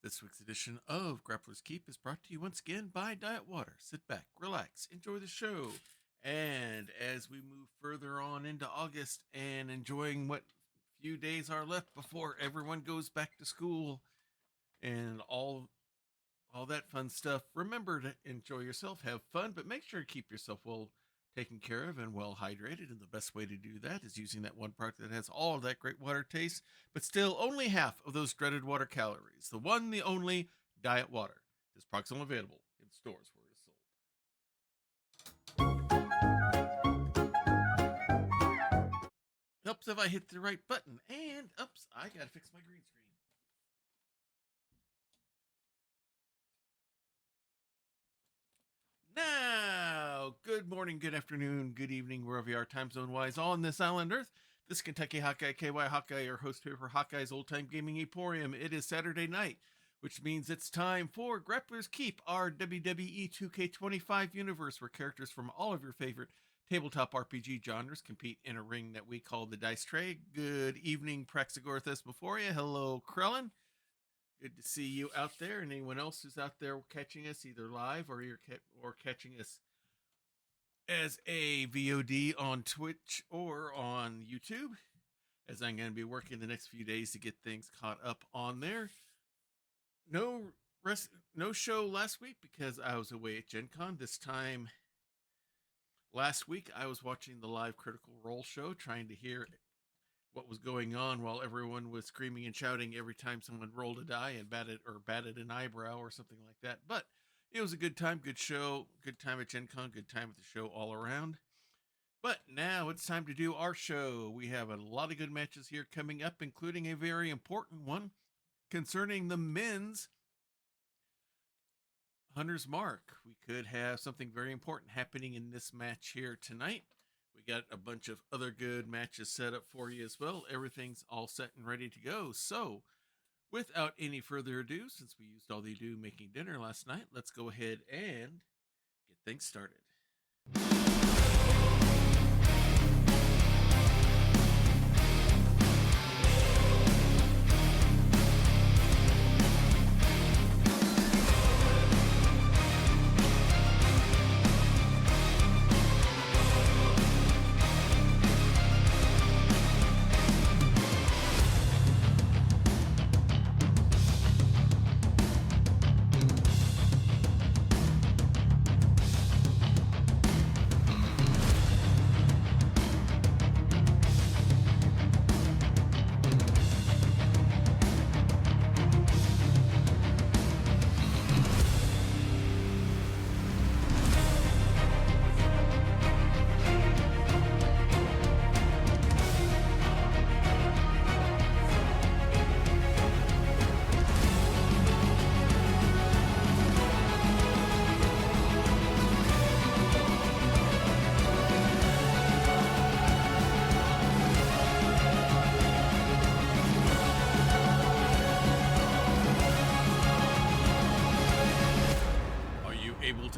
This week's edition of Grappler's Keep is brought to you once again by Diet Water. Sit back, relax, enjoy the show. And as we move further on into August and enjoying what few days are left before everyone goes back to school and all that fun stuff, remember to enjoy yourself, have fun, but make sure to keep yourself well taken care of and well hydrated. And the best way to do that is using that one product that has all of that great water taste, but still only half of those dreaded water calories. The one, the only Diet Water. This product's only available in stores where it is sold. Helps if I hit the right button. And, oops, I gotta fix my green screen. Now, good morning, good afternoon, good evening, wherever you are, time zone wise, on this island Earth. This is Kentucky Hawkeye, KY Hawkeye, your host here for Hawkeye's Old Time Gaming Emporium. It is Saturday night, which means it's time for Grappler's Keep, our WWE 2K25 universe, where characters from all of your favorite tabletop RPG genres compete in a ring that we call the Dice Tray. Good evening, Praxagorthus before you. Hello, Krellin. Good to see you out there, and anyone else who's out there catching us either live or catching us as a VOD on Twitch or on YouTube, as I'm going to be working the next few days to get things caught up on there. No show last week because I was away at Gen Con. This time last week, I was watching the live Critical Role show, trying to hear what was going on while everyone was screaming and shouting every time someone rolled a die and batted an eyebrow or something like that. But it was a good time, good show, good time at Gen Con, good time at the show all around. But now it's time to do our show. We have a lot of good matches here coming up, including a very important one concerning the men's Hunter's Mark. We could have something very important happening in this match here tonight. We got a bunch of other good matches set up for you as well. Everything's all set and ready to go. So, without any further ado, since we used all the ado making dinner last night, let's go ahead and get things started.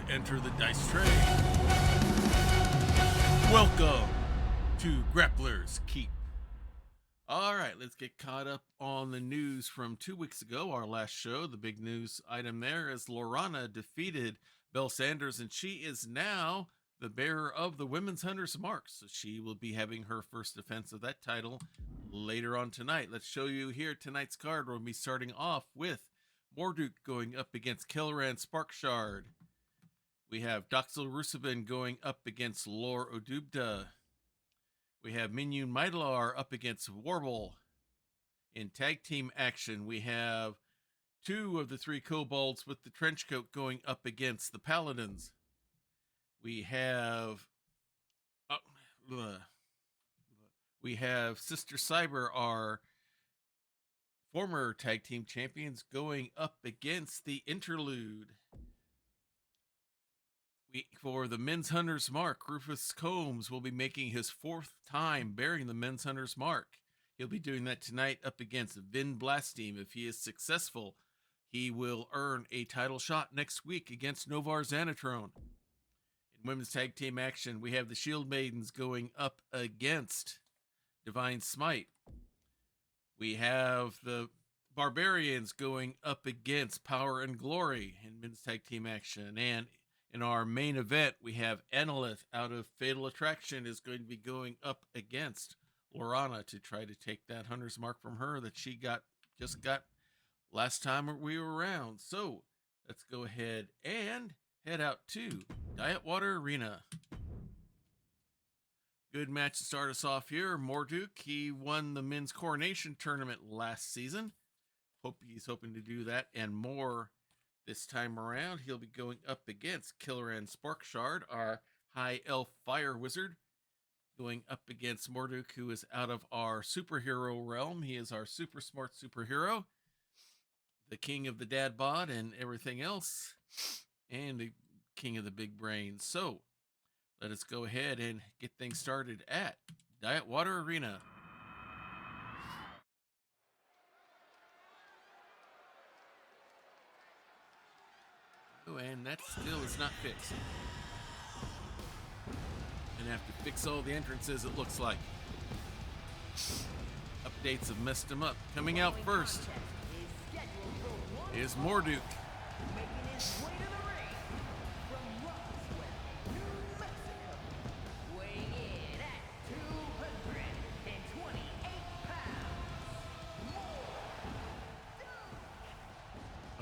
Enter the Dice Tray. Welcome to Grappler's Keep. All right, let's get caught up on the news from 2 weeks ago, our last show. The big news item there is Lorana defeated Belle Sanders, and she is now the bearer of the Women's Hunter's Mark. So she will be having her first defense of that title later on tonight. Let's show you here tonight's card. We'll be starting off with Morduk going up against Kelleran Sparkshard. We have Doxel Rusabin going up against Lor Odubda. We have Minyun Mydalar up against Warble. In tag team action, we have two of the three kobolds with the trench coat going up against the Paladins. We have Sister Cyber, our former tag team champions, going up against the Interlude. For the Men's Hunter's Mark, Rufus Combs will be making his fourth time bearing the Men's Hunter's Mark. He'll be doing that tonight up against Vin Blasteam. If he is successful, he will earn a title shot next week against Novar Xanatrone. In women's tag team action, we have the Shield Maidens going up against Divine Smite. We have the Barbarians going up against Power and Glory in men's tag team action. And in our main event, we have Annalith out of Fatal Attraction is going to be going up against Lorana to try to take that hunter's mark from her that she just got last time we were around. So let's go ahead and head out to Diet Water Arena. Good match to start us off here. Morduk, he won the men's coronation tournament last season. He's hoping to do that and more this time around. He'll be going up against Killeran Sparkshard, our high elf fire wizard, going up against Morduk, who is out of our superhero realm. He is our super smart superhero, the king of the dad bod and everything else, and the king of the big brain. So let us go ahead and get things started at Diet Water Arena. Oh, and that still is not fixed. Gonna have to fix all the entrances, it looks like. Updates have messed them up. Coming out first is Morduk.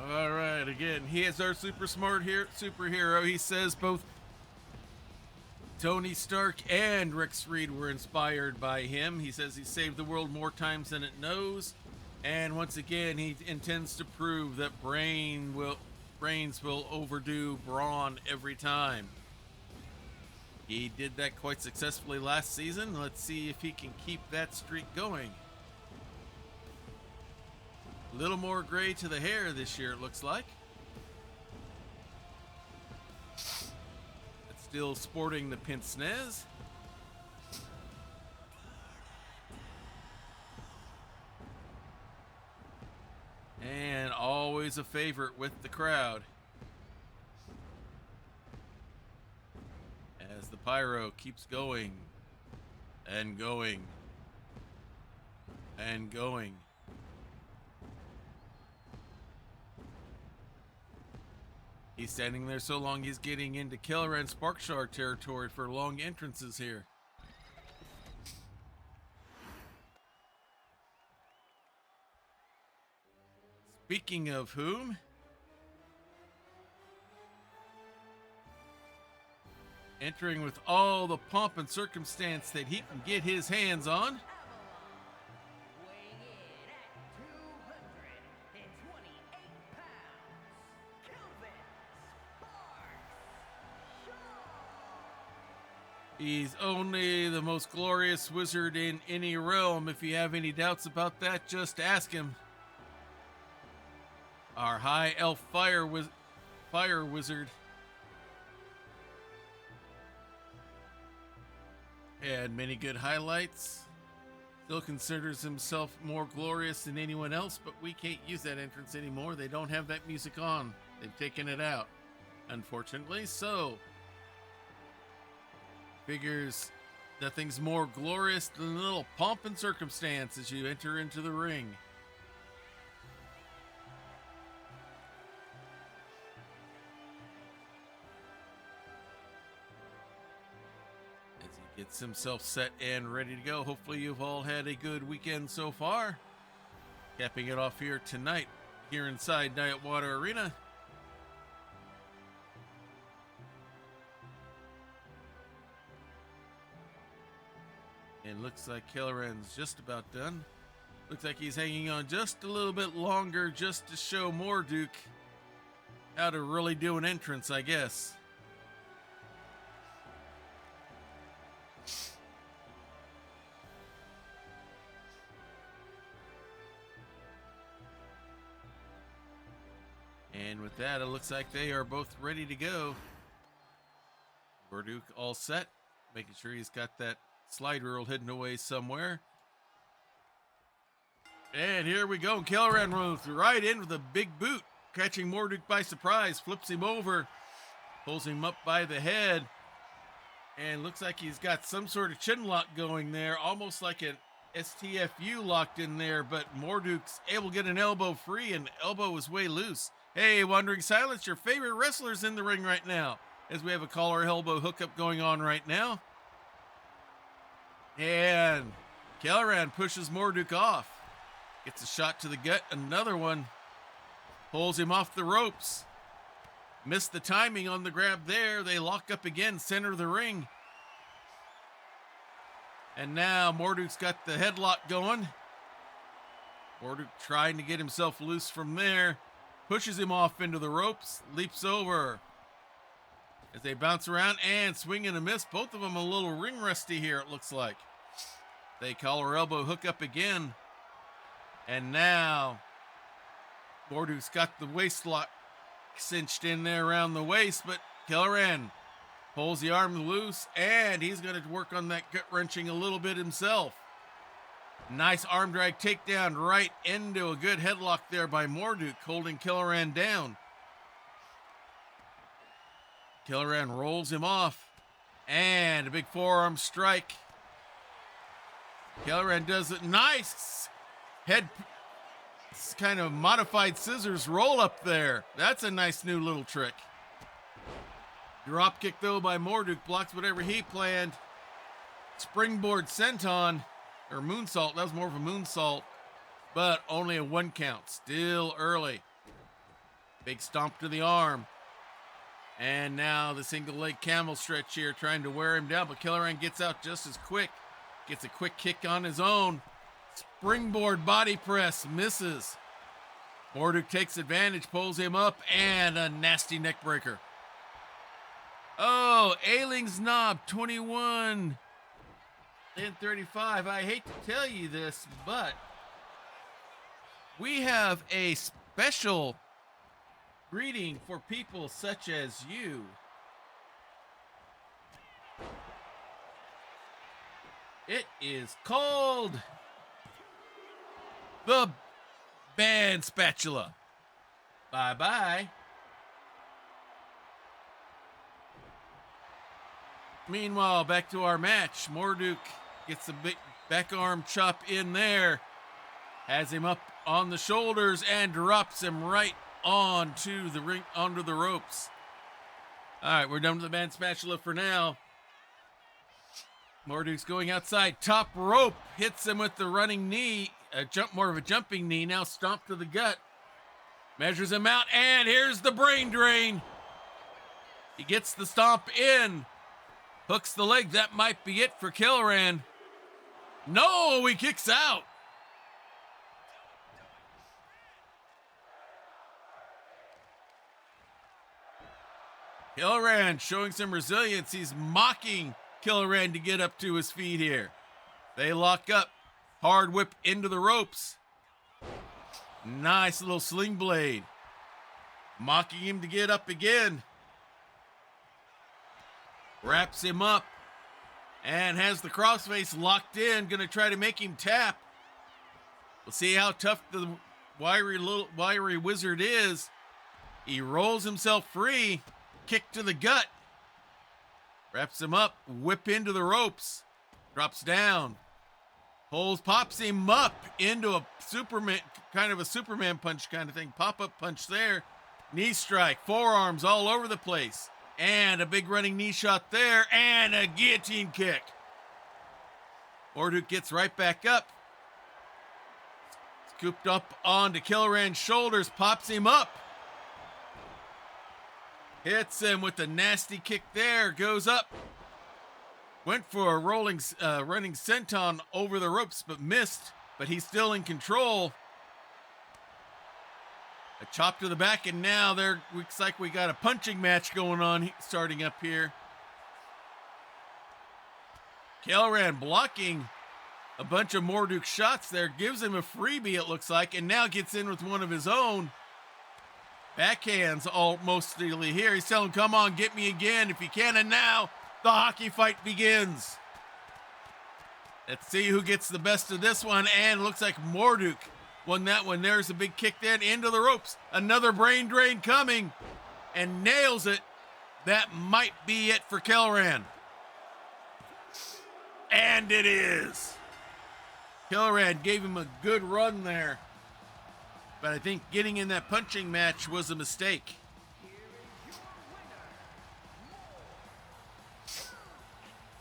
All right, again, he is our super smart superhero. He says both Tony Stark and Rex Reed were inspired by him. He says he saved the world more times than it knows. And once again, he intends to prove that brains will overdo brawn every time. He did that quite successfully last season. Let's see if he can keep that streak going. A little more gray to the hair this year, it looks like. It's still sporting the pince nez. And always a favorite with the crowd. As the pyro keeps going and going and going. He's standing there so long he's getting into Killeran Sparkshard territory for long entrances here. Speaking of whom, entering with all the pomp and circumstance that he can get his hands on, he's only the most glorious wizard in any realm. If you have any doubts about that, just ask him. Our high elf fire wizard. Had many good highlights. Still considers himself more glorious than anyone else, but we can't use that entrance anymore. They don't have that music on. They've taken it out, unfortunately. So figures nothing's more glorious than a little pomp and circumstance as you enter into the ring. As he gets himself set and ready to go. Hopefully you've all had a good weekend so far. Capping it off here tonight, here inside Diet Water Arena. And looks like Killeran's just about done. Looks like he's hanging on just a little bit longer just to show Morduk how to really do an entrance, I guess. And with that, it looks like they are both ready to go. Morduk all set, making sure he's got that slide rule hidden away somewhere. And here we go. Killeran runs right in with a big boot, catching Morduk by surprise, flips him over, pulls him up by the head, and looks like he's got some sort of chin lock going there, almost like an STFU locked in there, but Morduk's able to get an elbow free, and elbow was way loose. Hey, Wandering Silence, your favorite wrestler's in the ring right now, as we have a collar elbow hookup going on right now. And Kelleran pushes Morduk off. Gets a shot to the gut, another one. Pulls him off the ropes. Missed the timing on the grab there. They lock up again, center of the ring. And now Morduk's got the headlock going. Morduk trying to get himself loose from there. Pushes him off into the ropes. Leaps over. As they bounce around and swing and a miss. Both of them a little ring rusty here, it looks like. They collar elbow hook up again. And now Morduk's got the waist lock cinched in there around the waist, but Kelleran pulls the arm loose, and he's going to work on that gut wrenching a little bit himself. Nice arm drag takedown right into a good headlock there by Morduk, holding Kelleran down. Kelleran rolls him off, and a big forearm strike. Kelleran does it nice. Head kind of modified scissors roll up there. That's a nice new little trick. Drop kick though by Morduk blocks whatever he planned. Springboard senton or moonsault. That was more of a moonsault, but only a 1 count. Still early. Big stomp to the arm. And now the single leg camel stretch here trying to wear him down, but Kelleran gets out just as quick. Gets a quick kick on his own. Springboard body press misses. Morduk takes advantage, pulls him up, and a nasty neck breaker. Oh, Ailing's Knob, 21 and 35. I hate to tell you this, but we have a special greeting for people such as you. It is called the Band Spatula. Bye-bye. Meanwhile, back to our match. Morduk gets a big back arm chop in there. Has him up on the shoulders and drops him right onto the ring, onto the ropes. All right, we're done with the Band Spatula for now. Morduk's going outside. Top rope. Hits him with the running knee. More of a jumping knee. Now stomp to the gut. Measures him out. And here's the brain drain. He gets the stomp in. Hooks the leg. That might be it for Kelleran. No, he kicks out. Kelleran showing some resilience. He's mocking Kelleran to get up to his feet here. They lock up. Hard whip into the ropes. Nice little sling blade. Mocking him to get up again. Wraps him up. And has the crossface locked in. Gonna try to make him tap. We'll see how tough the wiry wizard is. He rolls himself free. Kick to the gut. Wraps him up. Whip into the ropes. Drops down. Pops him up into a Superman, kind of a Superman punch kind of thing. Pop-up punch there. Knee strike. Forearms all over the place. And a big running knee shot there. And a guillotine kick. Morduk gets right back up. Scooped up onto Kelleran's shoulders. Pops him up. Hits him with a nasty kick there. Goes up. Went for a running senton over the ropes, but missed. But he's still in control. A chop to the back, and now looks like we got a punching match going on starting up here. Kelleran blocking a bunch of Morduk shots there. Gives him a freebie, it looks like, and now gets in with one of his own. Backhands all mostly here. He's telling him, come on, get me again if you can. And now the hockey fight begins. Let's see who gets the best of this one. And it looks like Morduk won that one. There's a big kick then into the ropes. Another brain drain coming. And nails it. That might be it for Kelleran. And it is. Killoran gave him a good run there. But I think getting in that punching match was a mistake.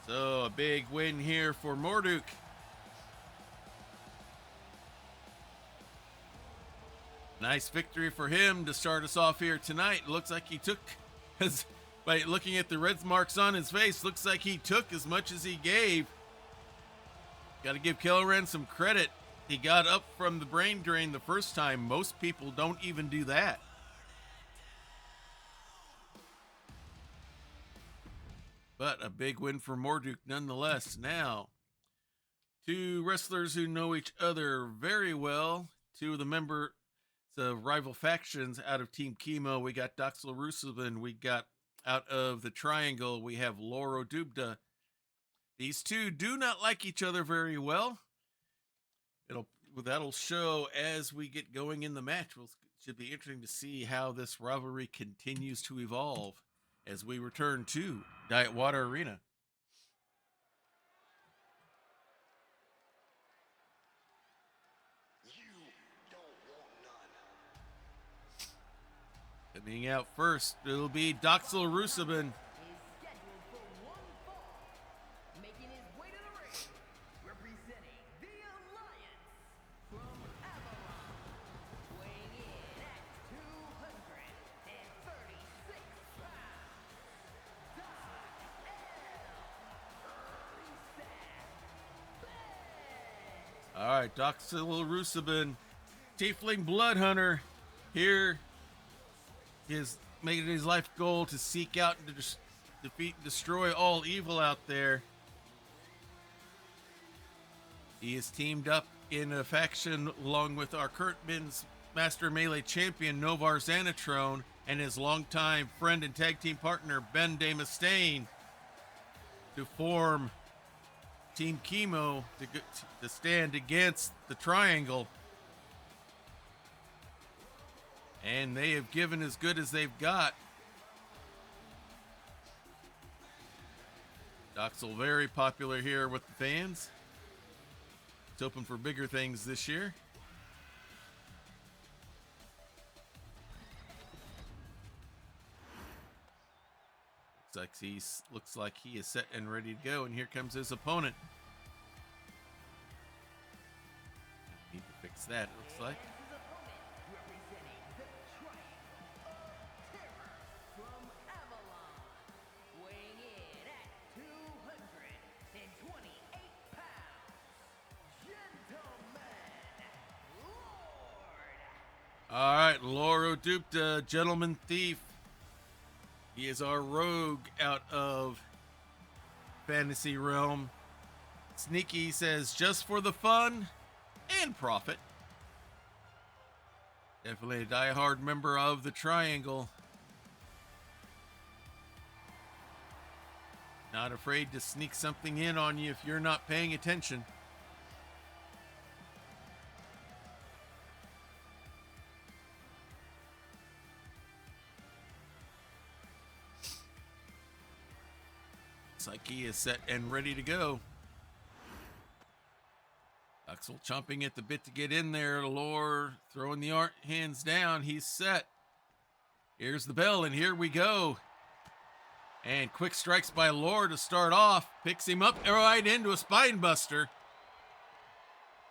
So a big win here for Morduk. Nice victory for him to start us off here tonight. Looks like he took, by looking at the red marks on his face, looks like he took as much as he gave. Got to give Killoran some credit. He got up from the brain drain the first time. Most people don't even do that. But a big win for Morduk nonetheless. Now, two wrestlers who know each other very well. Two of the members of rival factions out of Team Chemo. We got Doxel Rusubin. We got out of the Triangle. We have Loro Dubda. These two do not like each other very well. That'll show as we get going in the match. Should be interesting to see how this rivalry continues to evolve as we return to Diet Water Arena. Coming out first, it'll be Doxel Rusubin. All right, Doxel Rusubin, Tiefling Blood Hunter, here is making it his life goal to seek out and to defeat and destroy all evil out there. He is teamed up in a faction along with our current men's Master Melee champion, Novar Xanatrone, and his longtime friend and tag team partner, Ben De Mustaine, to form Team Chemo to stand against the Triangle. And they have given as good as they've got. Doxel very popular here with the fans. It's open for bigger things this year. Looks like he is set and ready to go, and here comes his opponent. Need to fix that, it looks like. All right, Loro Dupta, Gentleman Thief. He is our rogue out of Fantasy Realm. Sneaky says, just for the fun and profit. Definitely a diehard member of the Triangle. Not afraid to sneak something in on you if you're not paying attention. Like he is set and ready to go. Doxel chomping at the bit to get in there. Lore throwing the hands down. He's set. Here's the bell, and here we go. And quick strikes by Lore to start off. Picks him up right into a spine buster.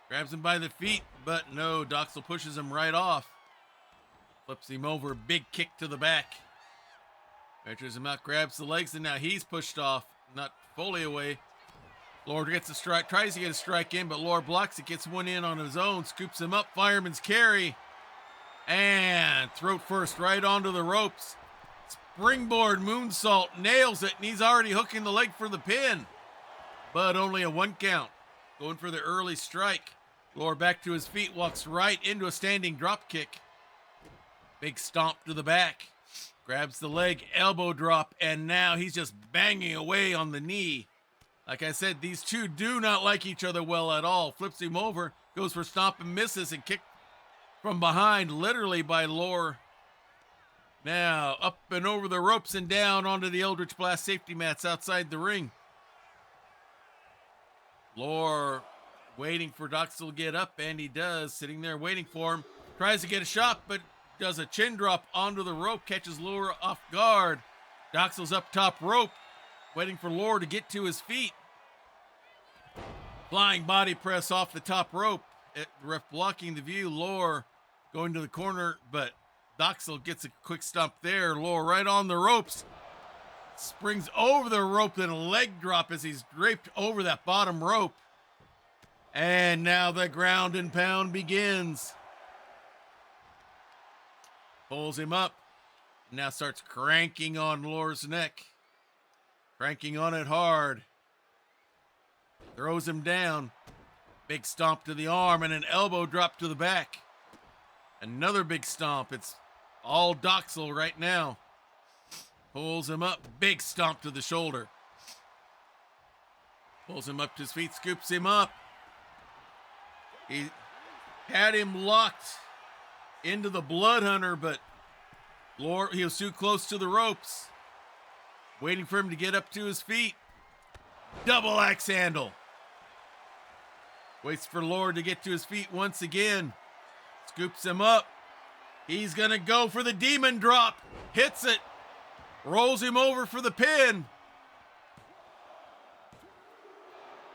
Grabs him by the feet, but no, Doxel pushes him right off. Flips him over. Big kick to the back. Measures him out, grabs the legs, and now he's pushed off. Not fully away. Lord gets a strike, tries to get a strike in, but Lord blocks it, gets one in on his own, scoops him up, fireman's carry, and throat first right onto the ropes. Springboard moonsault, nails it, and he's already hooking the leg for the pin. But only a 1 count. Going for the early strike. Lord back to his feet, walks right into a standing drop kick. Big stomp to the back. Grabs the leg, elbow drop, and now he's just banging away on the knee. Like I said, these two do not like each other well at all. Flips him over, goes for stomp and misses, and kicked from behind, literally by Lore. Now, up and over the ropes and down onto the Eldritch Blast safety mats outside the ring. Lore waiting for Doxel to get up, and he does, sitting there waiting for him. Tries to get a shot, but does a chin drop onto the rope, catches Lure off guard. Doxel's up top rope, waiting for Lure to get to his feet. Flying body press off the top rope. Ref blocking the view. Lure going to the corner, but Doxel gets a quick stomp there. Lure right on the ropes. Springs over the rope, then a leg drop as he's draped over that bottom rope. And now the ground and pound begins. Pulls him up. Now starts cranking on Lure's neck. Cranking on it hard. Throws him down. Big stomp to the arm and an elbow drop to the back. Another big stomp. It's all Doxel right now. Pulls him up. Big stomp to the shoulder. Pulls him up to his feet. Scoops him up. He had him locked into the Blood Hunter, but Lure, he was too close to the ropes. Waiting for him to get up to his feet. Double axe handle. Waits for Lure to get to his feet once again. Scoops him up. He's going to go for the demon drop. Hits it. Rolls him over for the pin.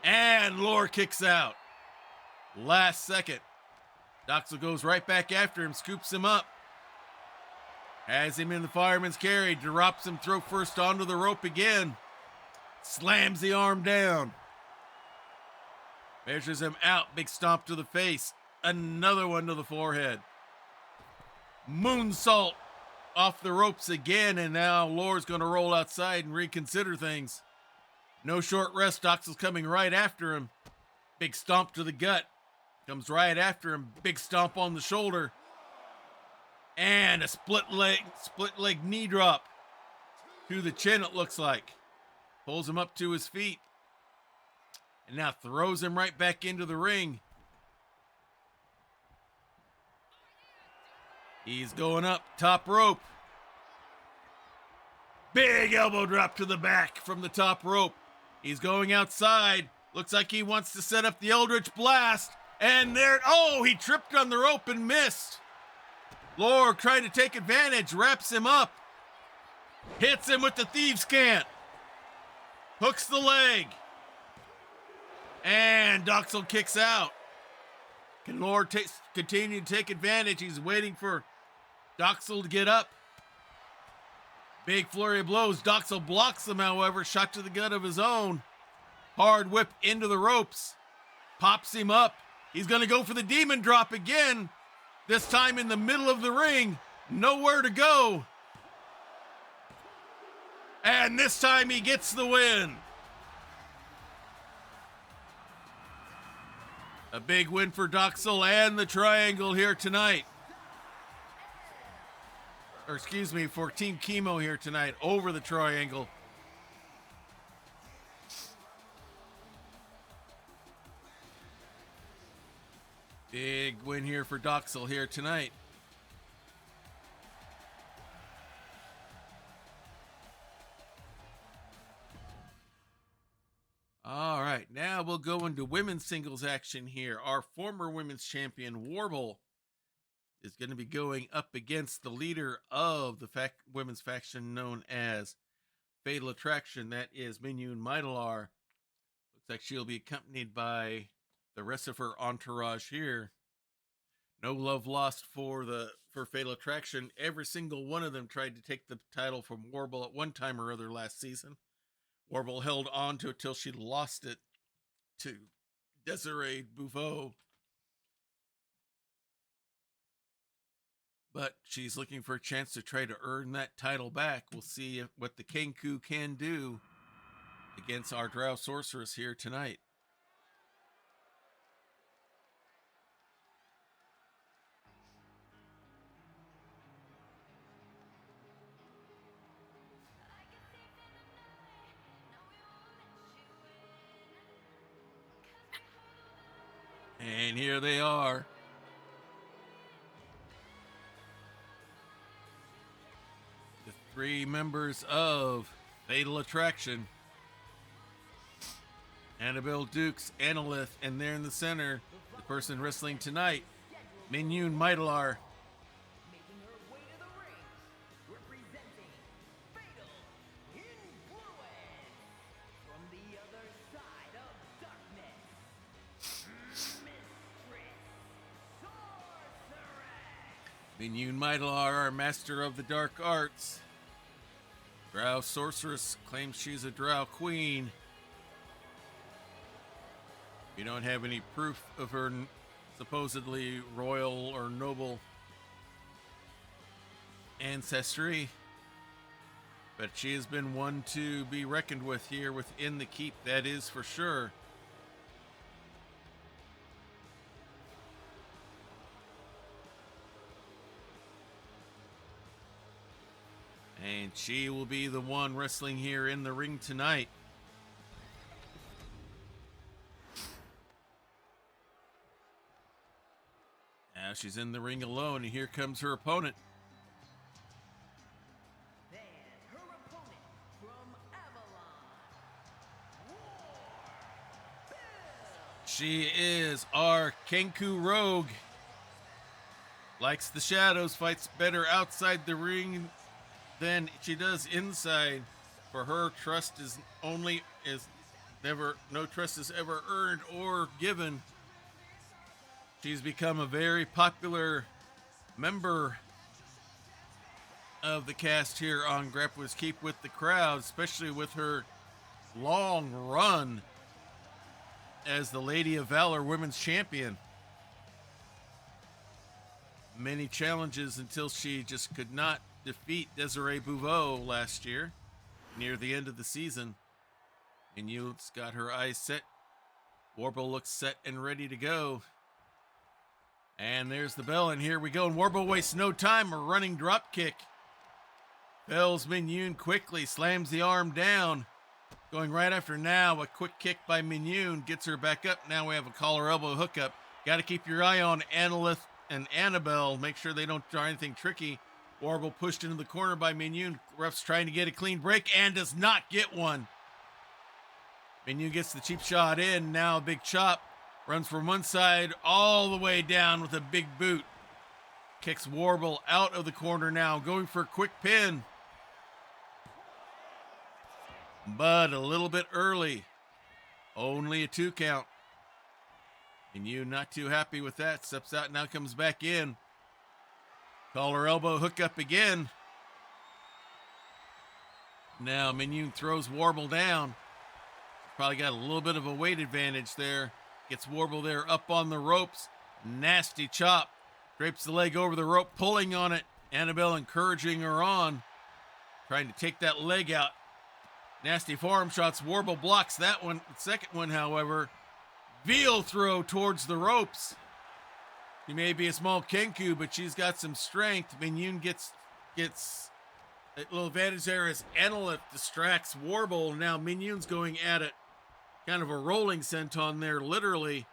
And Lure kicks out. Last second. Doxel goes right back after him, scoops him up. Has him in the fireman's carry, drops him throat first onto the rope again. Slams the arm down. Measures him out, big stomp to the face. Another one to the forehead. Moonsault off the ropes again, and now Lure's going to roll outside and reconsider things. No short rest, Doxel's coming right after him. Big stomp to the gut. Comes right after him. Big stomp on the shoulder. And a split leg knee drop to the chin, it looks like. Pulls him up to his feet. And now throws him right back into the ring. He's going up, top rope. Big elbow drop to the back from the top rope. He's going outside. Looks like he wants to set up the Eldritch Blast. And there, oh, he tripped on the rope and missed. Lure trying to take advantage, wraps him up. Hits him with the Thieves' Cant. Hooks the leg. And Doxel kicks out. Can Lure continue to take advantage? He's waiting for Doxel to get up. Big flurry of blows. Doxel blocks him, however. Shot to the gut of his own. Hard whip into the ropes. Pops him up. He's going to go for the demon drop again. This time in the middle of the ring. Nowhere to go. And this time he gets the win. A big win for Doxel and the Triangle here tonight. Or excuse me, for Team Chemo here tonight over the Triangle. Big win here for Doxel here tonight. All right, now we'll go into women's singles action here. Our former women's champion, Warble, is going to be going up against the leader of the women's faction known as Fatal Attraction. That is Minyun Maidalar. Looks like she'll be accompanied by the rest of her entourage here. No love lost for Fatal Attraction. Every single one of them tried to take the title from Warble at one time or other last season. Warble held on to it till she lost it to Desiree Bouveau. But she's looking for a chance to try to earn that title back. We'll see what the Kenku can do against our Drow Sorceress here tonight. And here they are. The three members of Fatal Attraction. Annabelle Dukes, Analyth, and there in the center, the person wrestling tonight, Minyun Maitalar. Making her way to the ring, representing Fatal Influence. From the other side of darkness, Mistress Sorceress. Minyun Maitalar, our master of the dark arts. Drow sorceress claims she's a drow queen. We don't have any proof of her supposedly royal or noble ancestry, but she has been one to be reckoned with here within the keep, that is for sure. And she will be the one wrestling here in the ring tonight. Now she's in the ring alone, and here comes her opponent. Then her opponent from Avalon, She is our Kenku Rogue. Likes the shadows, fights better outside the ring than she does inside. For her, trust is never, no trust is ever earned or given. She's become a very popular member of the cast here on Grappler's Keep with the crowd, especially with her long run as the Lady of Valor Women's Champion. Many challenges until she just could not defeat Desiree Bouveau last year near the end of the season. Minyun's got her eyes set. Warble looks set and ready to go. And there's the bell, and here we go. And Warble wastes no time. A running drop kick. Fells Minyun quickly, slams the arm down. Going right after now, a quick kick by Minyun gets her back up. Now we have a collar elbow hookup. Got to keep your eye on Analyth and Annabelle. Make sure they don't try anything tricky. Warble pushed into the corner by Minyun. Ref's trying to get a clean break and does not get one. Minyun gets the cheap shot in. Now a big chop. Runs from one side all the way down with a big boot. Kicks Warble out of the corner now. Going for a quick pin. But a little bit early. Only a 2 count. Minyun not too happy with that. Steps out, now comes back in. Collar elbow hook up again. Now Minyun throws Warble down. Probably got a little bit of a weight advantage there. Gets Warble there up on the ropes. Nasty chop. Drapes the leg over the rope, pulling on it. Annabelle encouraging her on. Trying to take that leg out. Nasty forearm shots. Warble blocks that one. The second one, however. Veal throw towards the ropes. She may be a small Kenku, but she's got some strength. Minyun gets a little advantage there as Analyth distracts Warble. Now Minyun's going at it. Kind of a rolling senton there, literally.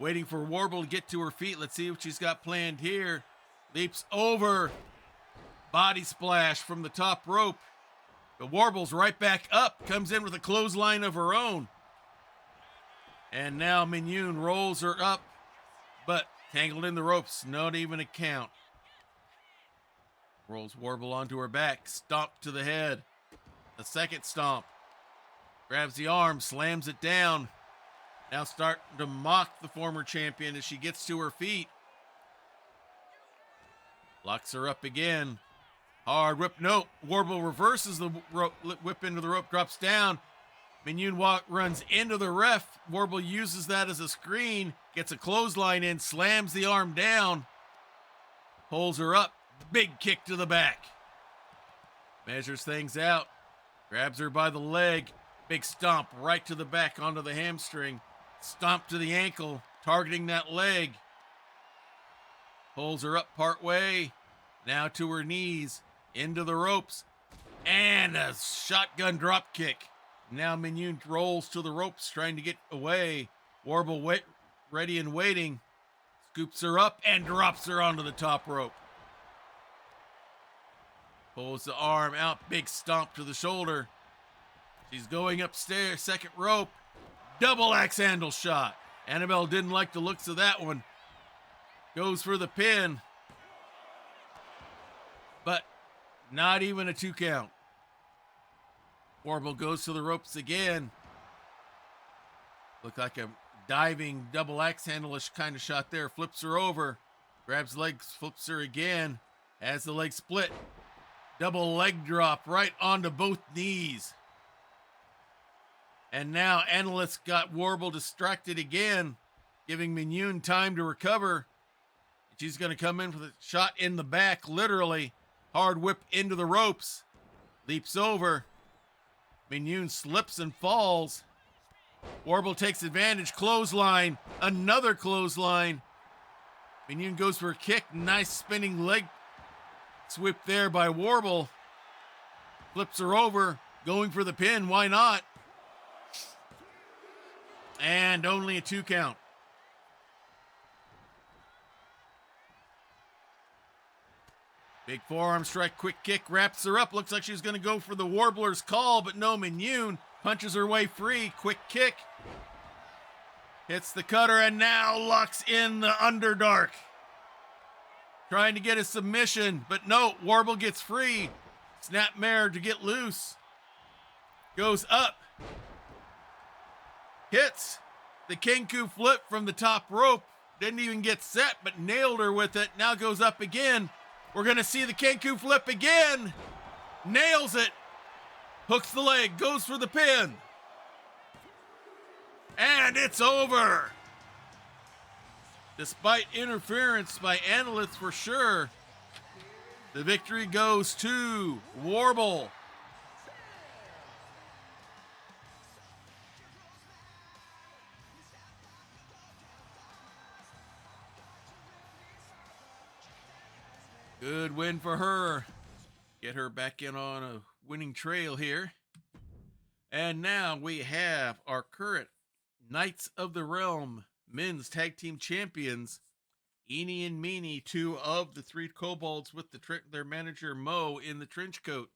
Waiting for Warble to get to her feet. Let's see what she's got planned here. Leaps over. Body splash from the top rope. But Warble's right back up. Comes in with a clothesline of her own. And now Minyun rolls her up. But tangled in the ropes. Not even a count. Rolls Warble onto her back. Stomp to the head. A second stomp. Grabs the arm, slams it down. Now starting to mock the former champion as she gets to her feet. Locks her up again. Hard whip. Nope. Warble reverses the rope, whip into the rope, drops down. Minyun runs into the ref. Warble uses that as a screen. Gets a clothesline in, slams the arm down. Pulls her up. Big kick to the back. Measures things out. Grabs her by the leg. Big stomp right to the back onto the hamstring. Stomp to the ankle, targeting that leg. Pulls her up part way. Now to her knees, into the ropes. And a shotgun drop kick. Now Minyun rolls to the ropes, trying to get away. Warble ready and waiting. Scoops her up and drops her onto the top rope. Pulls the arm out, big stomp to the shoulder. She's going upstairs, second rope. Double axe handle shot. Annabelle didn't like the looks of that one. Goes for the pin. But not even a 2 count. Warble goes to the ropes again. Looked like a diving double axe handle-ish kind of shot there. Flips her over. Grabs legs, flips her again. Has the leg split. Double leg drop right onto both knees. And now Analyst got Warble distracted again, giving Mignon time to recover. She's going to come in for the shot in the back, literally. Hard whip into the ropes. Leaps over. Mignon slips and falls. Warble takes advantage. Clothesline. Another clothesline. Mignon goes for a kick. Nice spinning leg sweep there by Warble. Flips her over. Going for the pin. Why not? And only a 2 count. Big forearm strike, quick kick, wraps her up. Looks like she's going to go for the Warbler's call, but no, Mignon punches her way free. Quick kick. Hits the cutter and now locks in the Underdark. Trying to get a submission, but no, Warble gets free. Snapmare to get loose. Goes up. Hits the Kenku flip from the top rope. Didn't even get set, but nailed her with it. Now goes up again. We're going to see the Kenku flip again. Nails it. Hooks the leg. Goes for the pin. And it's over. Despite interference by Analysts for sure, the victory goes to Warble. Good win for her. Get her back in on a winning trail here. And now we have our current Knights of the Realm men's tag team champions, Eenie and Meanie, 2 of the 3 kobolds with their manager Mo in the trench coat,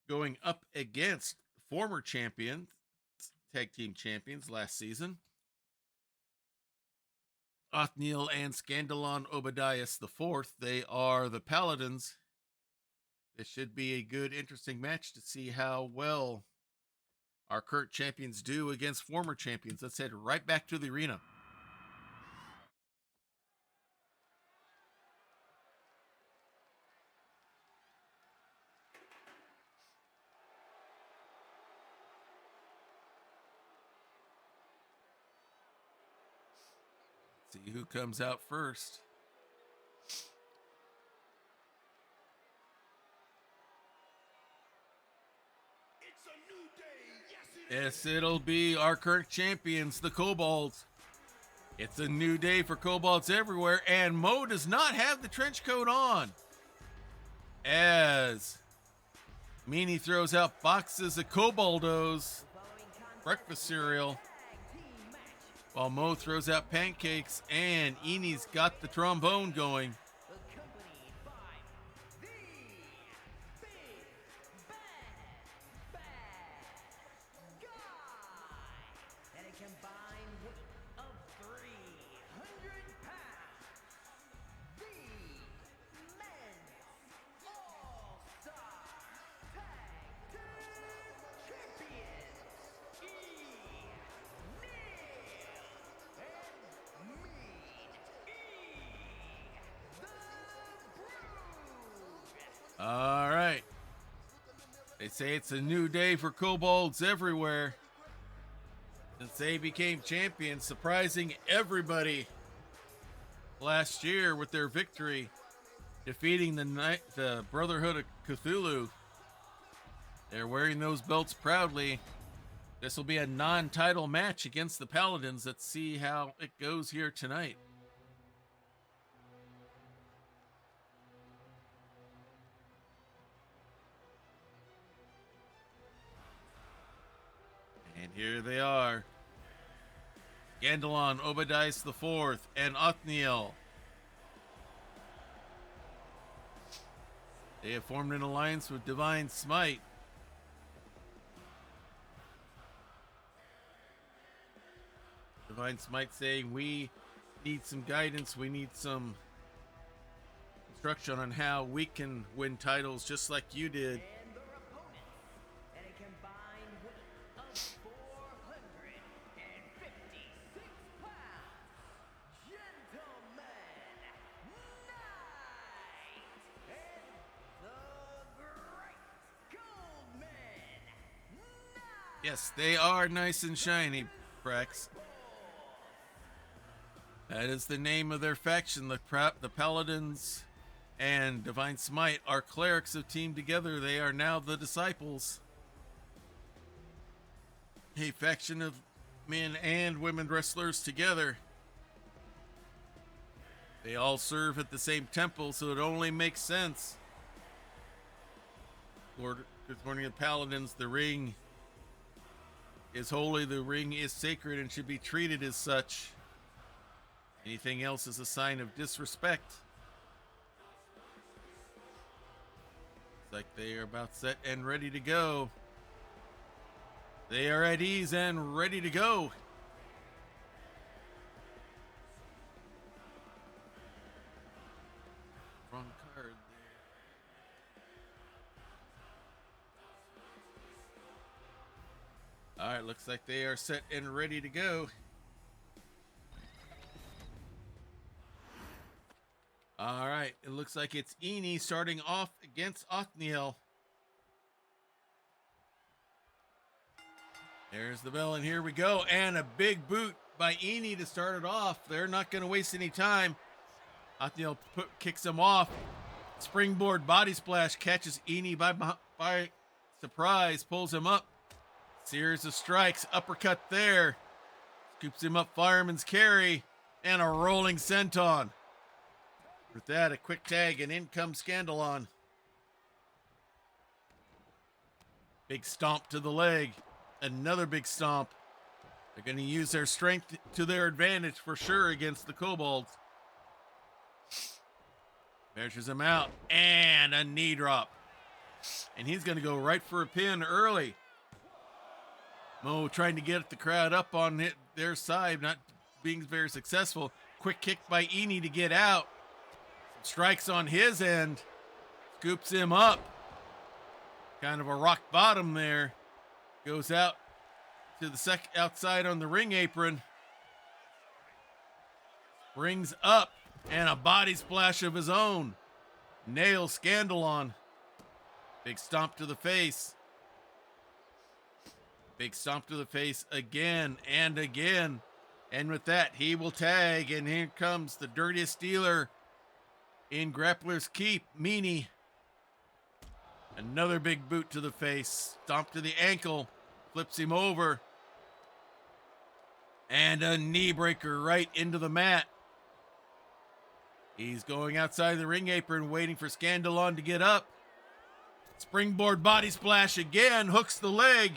going up against former champions, tag team champions last season, Othniel and Scandalon Obadias IV. They are the Paladins. This should be a good, interesting match to see how well our current champions do against former champions. Let's head right back to the arena. See who comes out first. Yes, it'll be our current champions, the Kobolds. It's a new day for Kobolds everywhere, and Mo does not have the trench coat on. As Meanie throws out boxes of Koboldos breakfast cereal, while Mo throws out pancakes, and Enie's got the trombone going. Accompanied by the Big Bad Guy at a combined weight of 300 pounds. The men's all-star tag team champions, All right. They say it's a new day for Kobolds everywhere since they became champions, surprising everybody last year with their victory, defeating the Brotherhood of Cthulhu. They're wearing those belts proudly. This will be a non-title match against the Paladins. Let's see how it goes here tonight. And here they are. Gandalon, Obadias IV, and Othniel. They have formed an alliance with Divine Smite. Divine Smite saying we need some guidance. We need some instruction on how we can win titles just like you did. And their opponents at a combined weight of 456 pounds, gentlemen, Knight and the Great Goldman, Knight. Yes, they are nice and shiny, Prex. That is the name of their faction. The Paladins and Divine Smite are clerics of team together. They are now the Disciples. A faction of men and women wrestlers together. They all serve at the same temple, so it only makes sense. According to Paladins, the ring is holy, the ring is sacred, and should be treated as such. Anything else is a sign of disrespect. It's like they are about set and ready to go. They are at ease and ready to go. Wrong card there. All right, looks like they are set and ready to go. All right, it looks like it's Eni starting off against Othniel. There's the bell, and here we go. And a big boot by Eni to start it off. They're not going to waste any time. Othniel kicks him off. Springboard body splash catches Eni by surprise, pulls him up. Series of strikes, uppercut there. Scoops him up, fireman's carry, and a rolling senton. With that, a quick tag, and in comes Scandalon. Big stomp to the leg. Another big stomp. They're going to use their strength to their advantage for sure against the Kobolds. Measures him out, and a knee drop. And he's going to go right for a pin early. Mo trying to get the crowd up on their side, not being very successful. Quick kick by Eni to get out. Strikes on his end. Scoops him up. Kind of a rock bottom there. Goes out to the outside on the ring apron. Brings up, and a body splash of his own. Nails Scandalon. Big stomp to the face. Big stomp to the face again and again. And with that, he will tag, and here comes the dirtiest dealer in Grappler's Keep, Meanie. Another big boot to the face. Stomp to the ankle. Flips him over. And a knee breaker right into the mat. He's going outside the ring apron, waiting for Scandalon to get up. Springboard body splash again. Hooks the leg.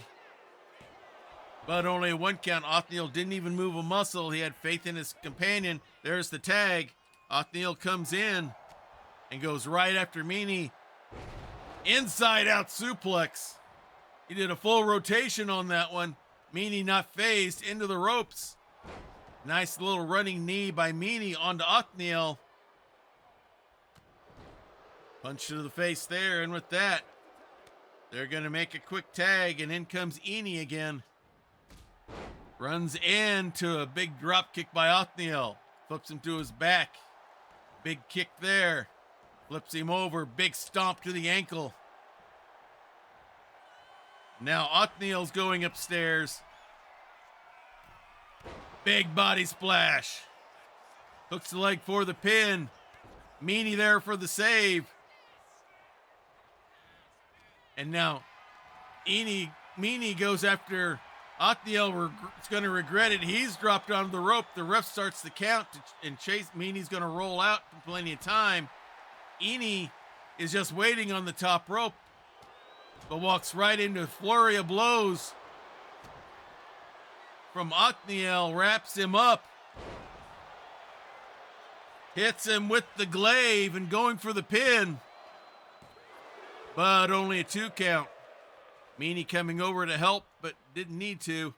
But only a 1 count. Othniel didn't even move a muscle. He had faith in his companion. There's the tag. Othniel comes in and goes right after Meanie. Inside out suplex. He did a full rotation on that one. Meanie not phased into the ropes. Nice little running knee by Meanie onto Othniel. Punch to the face there, and with that, they're going to make a quick tag, and in comes Eni again. Runs into a big drop kick by Othniel. Flips him to his back. Big kick there. Flips him over. Big stomp to the ankle. Now Othniel's going upstairs. Big body splash. Hooks the leg for the pin. Meanie there for the save. And now Meanie goes after Othniel. Is going to regret it. He's dropped onto the rope. The ref starts the count and Chase Meanie's going to roll out for plenty of time. Eni is just waiting on the top rope, but walks right into a flurry of blows from Othniel. Wraps him up. Hits him with the glaive and going for the pin. But only a 2 count. Meanie coming over to help, but didn't need to.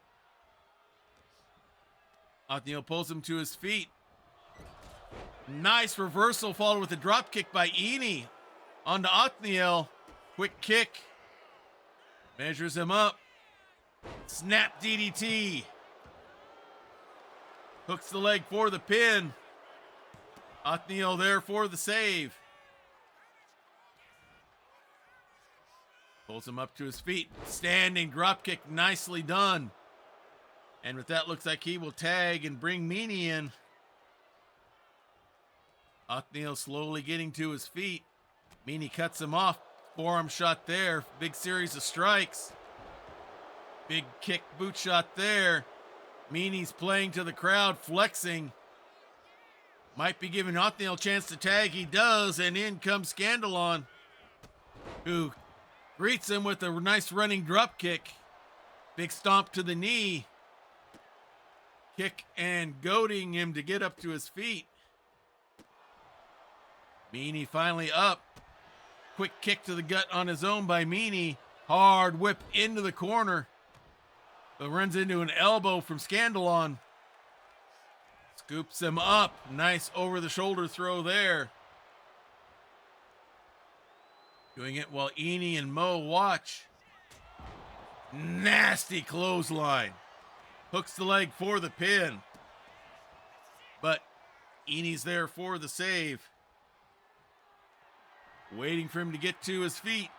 Othniel pulls him to his feet. Nice reversal followed with a drop kick by Eni. Onto Othniel. Quick kick. Measures him up. Snap DDT. Hooks the leg for the pin. Othniel there for the save. Pulls him up to his feet. Standing drop kick. Nicely done. And with that, looks like he will tag and bring Meanie in. Othniel slowly getting to his feet. Meanie cuts him off. Forearm shot there. Big series of strikes. Big kick boot shot there. Meanie's playing to the crowd, flexing. Might be giving Othniel a chance to tag. He does, and in comes Scandalon, who greets him with a nice running drop kick. Big stomp to the knee. Kick and goading him to get up to his feet. Meanie finally up. Quick kick to the gut on his own by Meanie. Hard whip into the corner. But runs into an elbow from Scandalon. Scoops him up. Nice over the shoulder throw there. Doing it while Eni and Mo watch. Nasty clothesline. Hooks the leg for the pin. But Eni's there for the save. Waiting for him to get to his feet.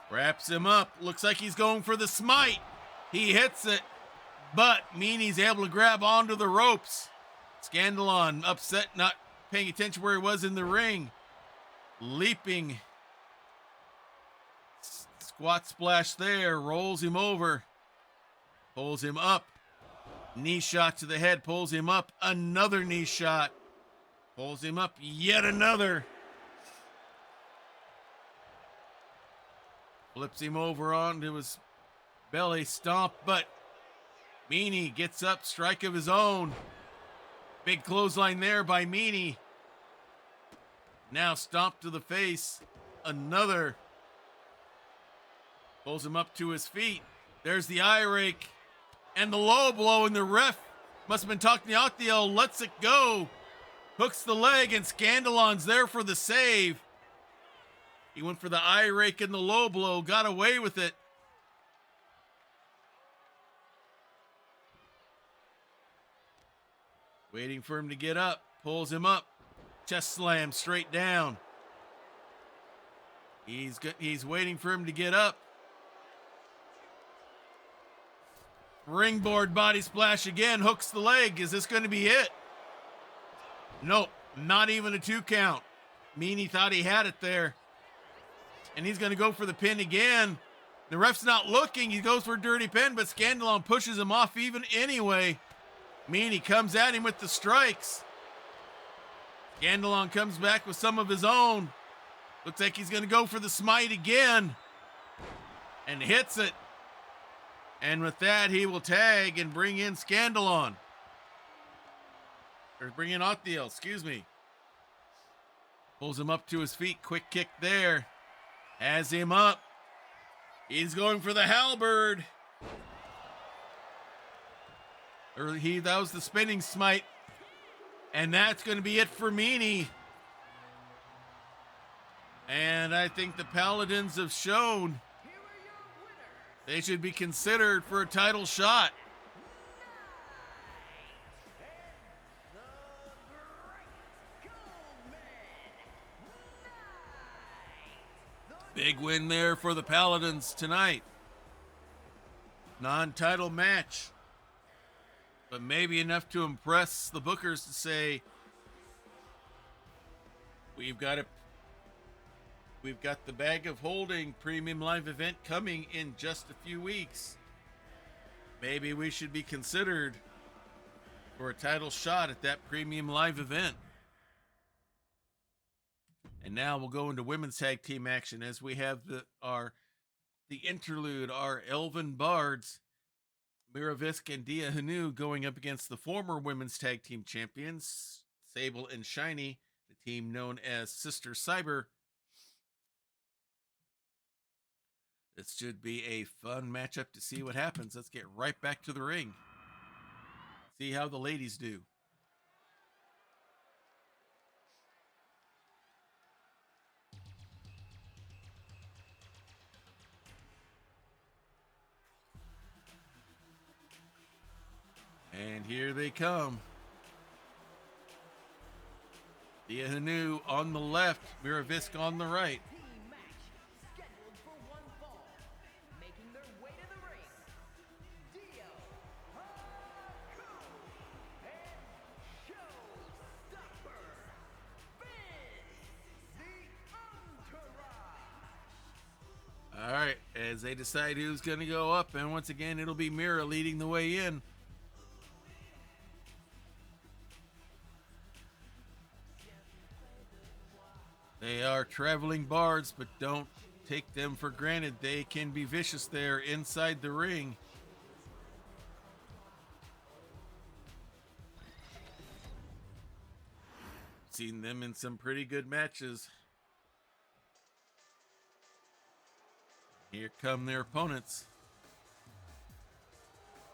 Wraps him up. Looks like he's going for the smite. He hits it. But Meanie's able to grab onto the ropes. Scandalon upset, not paying attention where he was in the ring. Leaping. Squat splash there. Rolls him over. Pulls him up. Knee shot to the head. Pulls him up. Another knee shot. Pulls him up. Yet another. Flips him over onto his belly. Stomp. But Meanie gets up. Strike of his own. Big clothesline there by Meanie. Now stomp to the face. Another. Pulls him up to his feet. There's the eye rake. And the low blow, and the ref must have been talking to Othniel. Lets it go. Hooks the leg, and Scandalon's there for the save. He went for the eye rake and the low blow. Got away with it. Waiting for him to get up. Pulls him up. Chest slam straight down. He's waiting for him to get up. Ringboard body splash again. Hooks the leg. Is this going to be it? Nope. Not even a 2 count. Meanie thought he had it there. And he's going to go for the pin again. The ref's not looking. He goes for a dirty pin, but Scandalon pushes him off even anyway. Meanie comes at him with the strikes. Scandalon comes back with some of his own. Looks like he's going to go for the smite again. And hits it. And with that, he will tag and bring in Scandalon. Or bring in Othniel, excuse me. Pulls him up to his feet. Quick kick there. Has him up. He's going for the halberd. That was the spinning smite. And that's going to be it for Meanie. And I think the Paladins have shown they should be considered for a title shot. Big win there for the Paladins tonight. Non-title match. But maybe enough to impress the bookers to say, we've got the Bag of Holding premium live event coming in just a few weeks. Maybe we should be considered for a title shot at that premium live event. And now we'll go into women's tag team action as we have the interlude, our Elven Bards, Miravisk and Dia Hanu, going up against the former women's tag team champions, Sable and Shiny, the team known as Sister Cyber. This should be a fun matchup to see what happens. Let's get right back to the ring. See how the ladies do. And here they come. Dia Hanu on the left, Miravisk on the right. Team match scheduled for one fall. Making their way to the ring. Dio, Haku, and Showstopper. Fizz, the Entourage. All right, as they decide who's going to go up, and once again, it'll be Mira leading the way in. They are traveling bards, but don't take them for granted. They can be vicious there inside the ring. Seen them in some pretty good matches. Here come their opponents.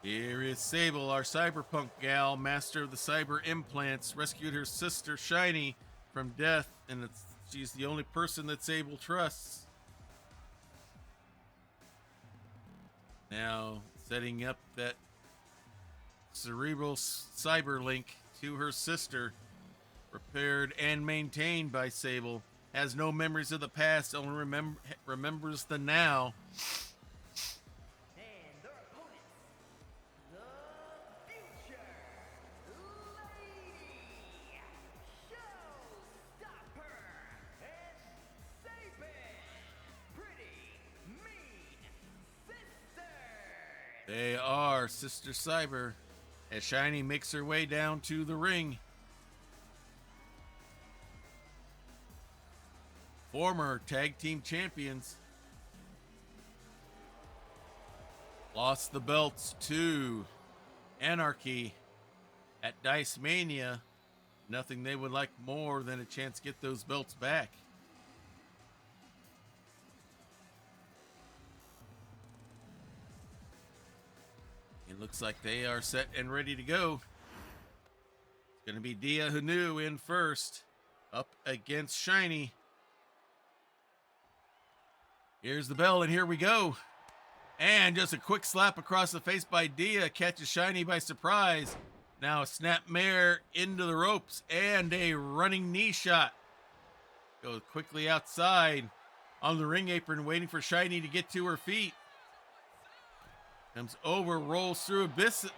Here is Sable, our cyberpunk gal, master of the cyber implants, rescued her sister Shiny from death, and she's the only person that Sable trusts. Now, setting up that cerebral cyber link to her sister, repaired and maintained by Sable, has no memories of the past, only remembers the now. And their opponents, the future lady, Showstopper, and Sabin, pretty mean sisters. They are Sister Cyber, as Shiny makes her way down to the ring. Former tag team champions lost the belts to Anarchy at Dice Mania. Nothing they would like more than a chance to get those belts back. It looks like they are set and ready to go. It's going to be Dia Hanu in first, up against Shiny. Here's the bell, and here we go. And just a quick slap across the face by Dia catches Shiny by surprise. Now a snap mare into the ropes and a running knee shot. Goes quickly outside on the ring apron, waiting for Shiny to get to her feet. Comes over, rolls through,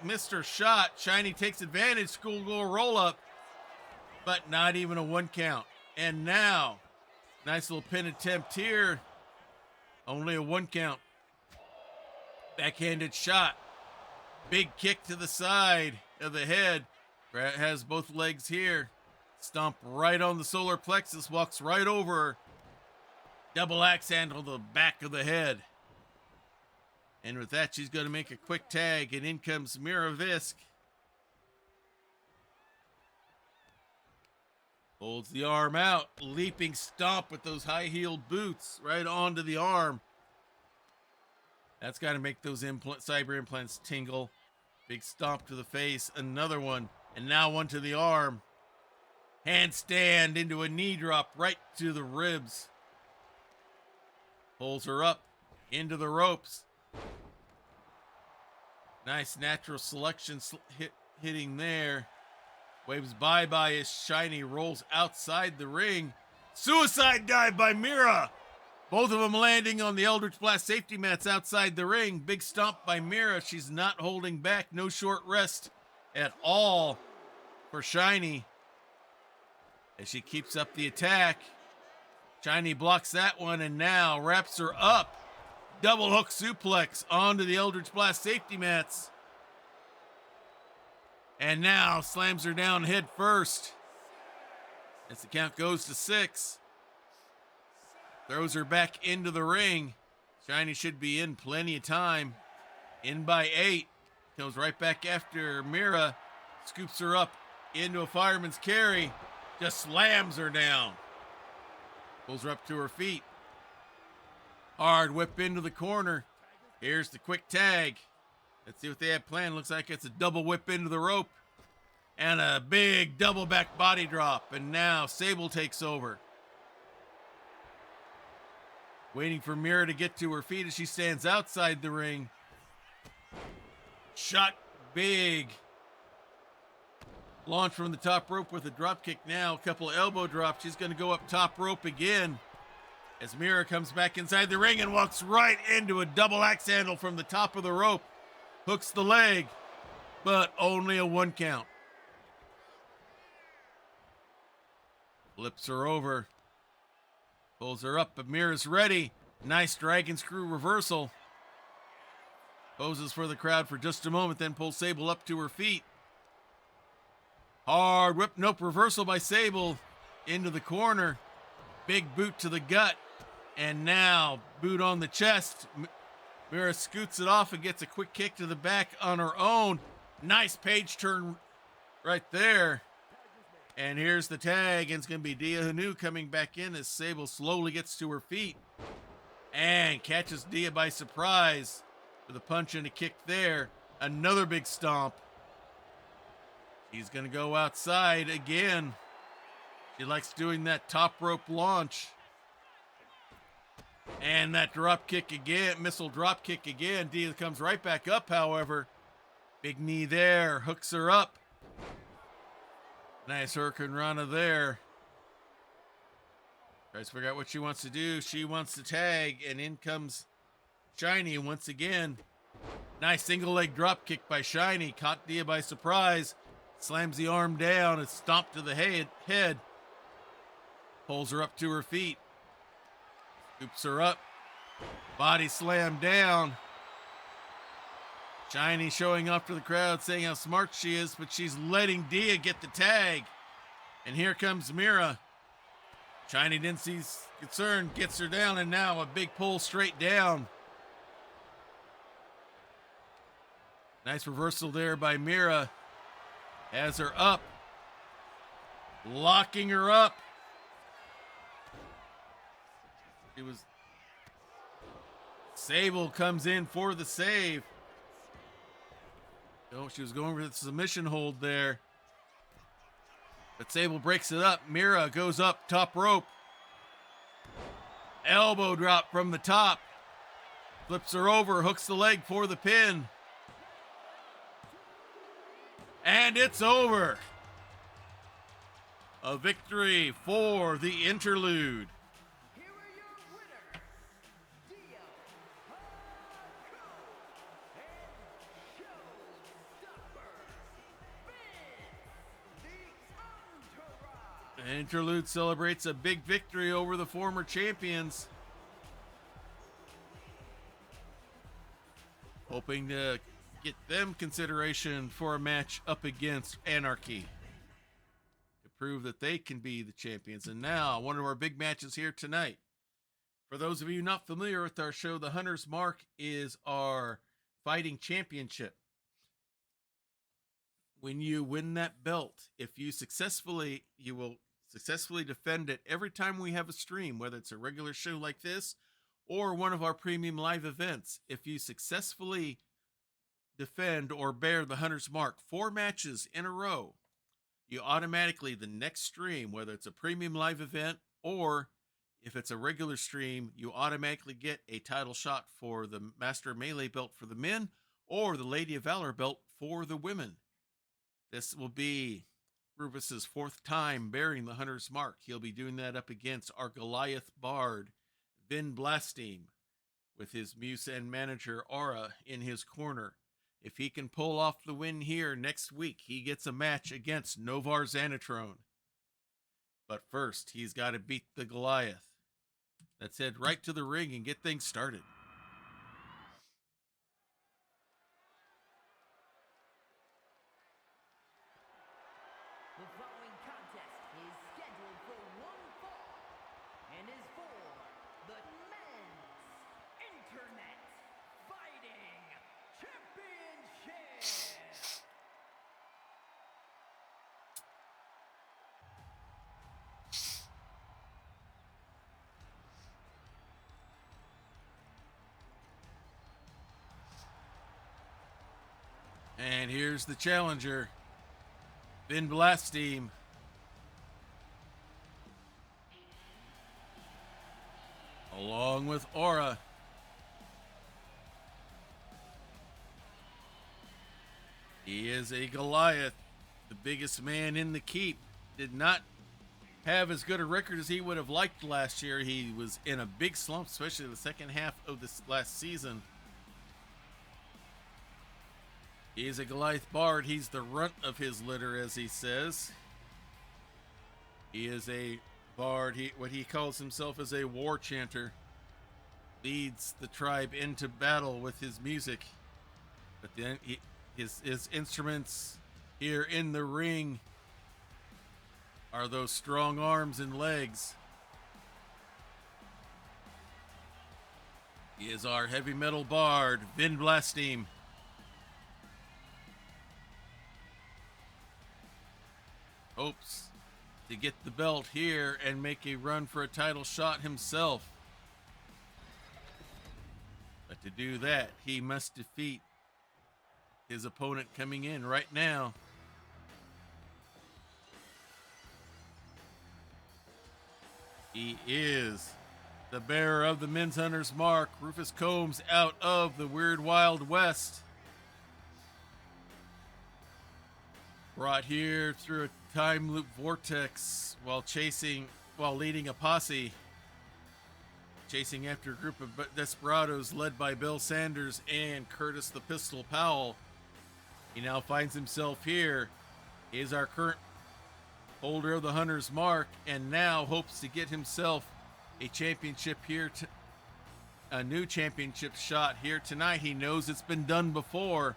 missed her shot. Shiny takes advantage, schoolgirl roll up, but not even a 1 count. And now, nice little pin attempt here. Only a 1 count. Backhanded shot. Big kick to the side of the head. Has both legs here. Stomp right on the solar plexus. Walks right over her. Double axe handle to the back of the head. And with that, she's going to make a quick tag. And in comes Miravisk. Holds the arm out, leaping stomp with those high-heeled boots right onto the arm. That's got to make those cyber implants tingle. Big stomp to the face, another one, and now one to the arm. Handstand into a knee drop right to the ribs. Pulls her up into the ropes. Nice natural selection hitting there. Waves bye-bye as Shiny rolls outside the ring. Suicide dive by Mira. Both of them landing on the Eldritch Blast safety mats outside the ring. Big stomp by Mira. She's not holding back. No short rest at all for Shiny as she keeps up the attack. Shiny blocks that one and now wraps her up. Double hook suplex onto the Eldritch Blast safety mats. And now slams her down head first. As the count goes to 6. Throws her back into the ring. Shiny should be in plenty of time. In by 8. Goes right back after Mira. Scoops her up into a fireman's carry. Just slams her down. Pulls her up to her feet. Hard whip into the corner. Here's the quick tag. Let's see what they have planned. Looks like it's a double whip into the rope. And a big double back body drop. And now Sable takes over. Waiting for Mira to get to her feet as she stands outside the ring. Shot big. Launch from the top rope with a drop kick now. A couple of elbow drops. She's going to go up top rope again. As Mira comes back inside the ring and walks right into a double axe handle from the top of the rope. Hooks the leg, but only a 1 count. Flips her over. Pulls her up, but Mira's ready. Nice dragon screw reversal. Poses for the crowd for just a moment, then pulls Sable up to her feet. Hard whip, nope, reversal by Sable into the corner. Big boot to the gut. And now, boot on the chest. Mira scoots it off and gets a quick kick to the back on her own. Nice page turn right there. And here's the tag, and it's going to be Dia Hanu coming back in as Sable slowly gets to her feet. And catches Dia by surprise with a punch and a kick there. Another big stomp. She's going to go outside again. She likes doing that top rope launch. And that drop kick again, missile drop kick again. Dia comes right back up, however. Big knee there, hooks her up. Nice Hurricane Rana there. Tries to figure out what she wants to do. She wants to tag, and in comes Shiny once again. Nice single leg drop kick by Shiny. Caught Dia by surprise. Slams the arm down and stomped to the head. Pulls her up to her feet. Scoops her up. Body slam down. Shiny showing off to the crowd, saying how smart she is, but she's letting Dia get the tag. And here comes Mira. Shiny didn't see concern, gets her down, and now a big pull straight down. Nice reversal there by Mira. Has her up. Locking her up. Sable comes in for the save. Oh, she was going for the submission hold there. But Sable breaks it up. Mira goes up top rope. Elbow drop from the top. Flips her over, hooks the leg for the pin. And it's over. A victory for the Interlude. Here are your winners, Dia and Showstopper, the Entourage. Interlude celebrates a big victory over the former champions. Hoping to get them consideration for a match up against Anarchy to prove that they can be the champions. And now, one of our big matches here tonight. For those of you not familiar with our show, the Hunter's Mark is our fighting championship. When you win that belt, you will successfully defend it every time we have a stream, whether it's a regular show like this or one of our premium live events. If you successfully defend or bear the Hunter's Mark 4 matches in a row, you automatically, the next stream, whether it's a premium live event or if it's a regular stream, you automatically get a title shot for the Master Melee belt for the men or the Lady of Valor belt for the women. This will be Rufus's 4th time bearing the Hunter's Mark. He'll be doing that up against our Goliath Bard, Vin Blastine, with his muse and manager Aura in his corner. If he can pull off the win here next week, he gets a match against Novar Xanatrone. But first, he's got to beat the Goliath. Let's head right to the ring and get things started. The following contest is scheduled for one fall and is for the Men's Internet Fighting Championship. And here's the challenger, Vin Blassteam. Along with Aura. He is a Goliath, the biggest man in the keep. Did not have as good a record as he would have liked last year. He was in a big slump, especially the second half of this last season. He is a Goliath bard. He's the runt of his litter, as he says. He is a bard. What he calls himself is a war chanter. Leads the tribe into battle with his music. But then his instruments here in the ring are those strong arms and legs. He is our heavy metal bard, Vin Blassteam. Hopes to get the belt here and make a run for a title shot himself. But to do that, he must defeat his opponent coming in right now. He is the bearer of the Men's Hunter's Mark, Rufus Combs, out of the Weird Wild West. Brought here through a time loop vortex while leading a posse. Chasing after a group of desperados led by Bill Sanders and Curtis the Pistol Powell. He now finds himself here. He is our current holder of the Hunter's Mark and now hopes to get himself a championship here, a new championship shot here tonight. He knows it's been done before.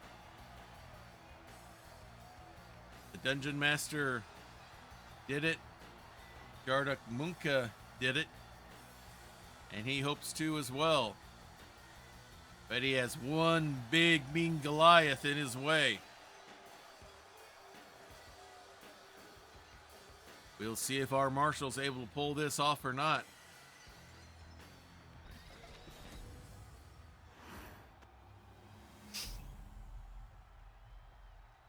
The Dungeon Master did it. Garduk Munka did it. And he hopes to as well. But he has one big, mean Goliath in his way. We'll see if our Marshal's able to pull this off or not.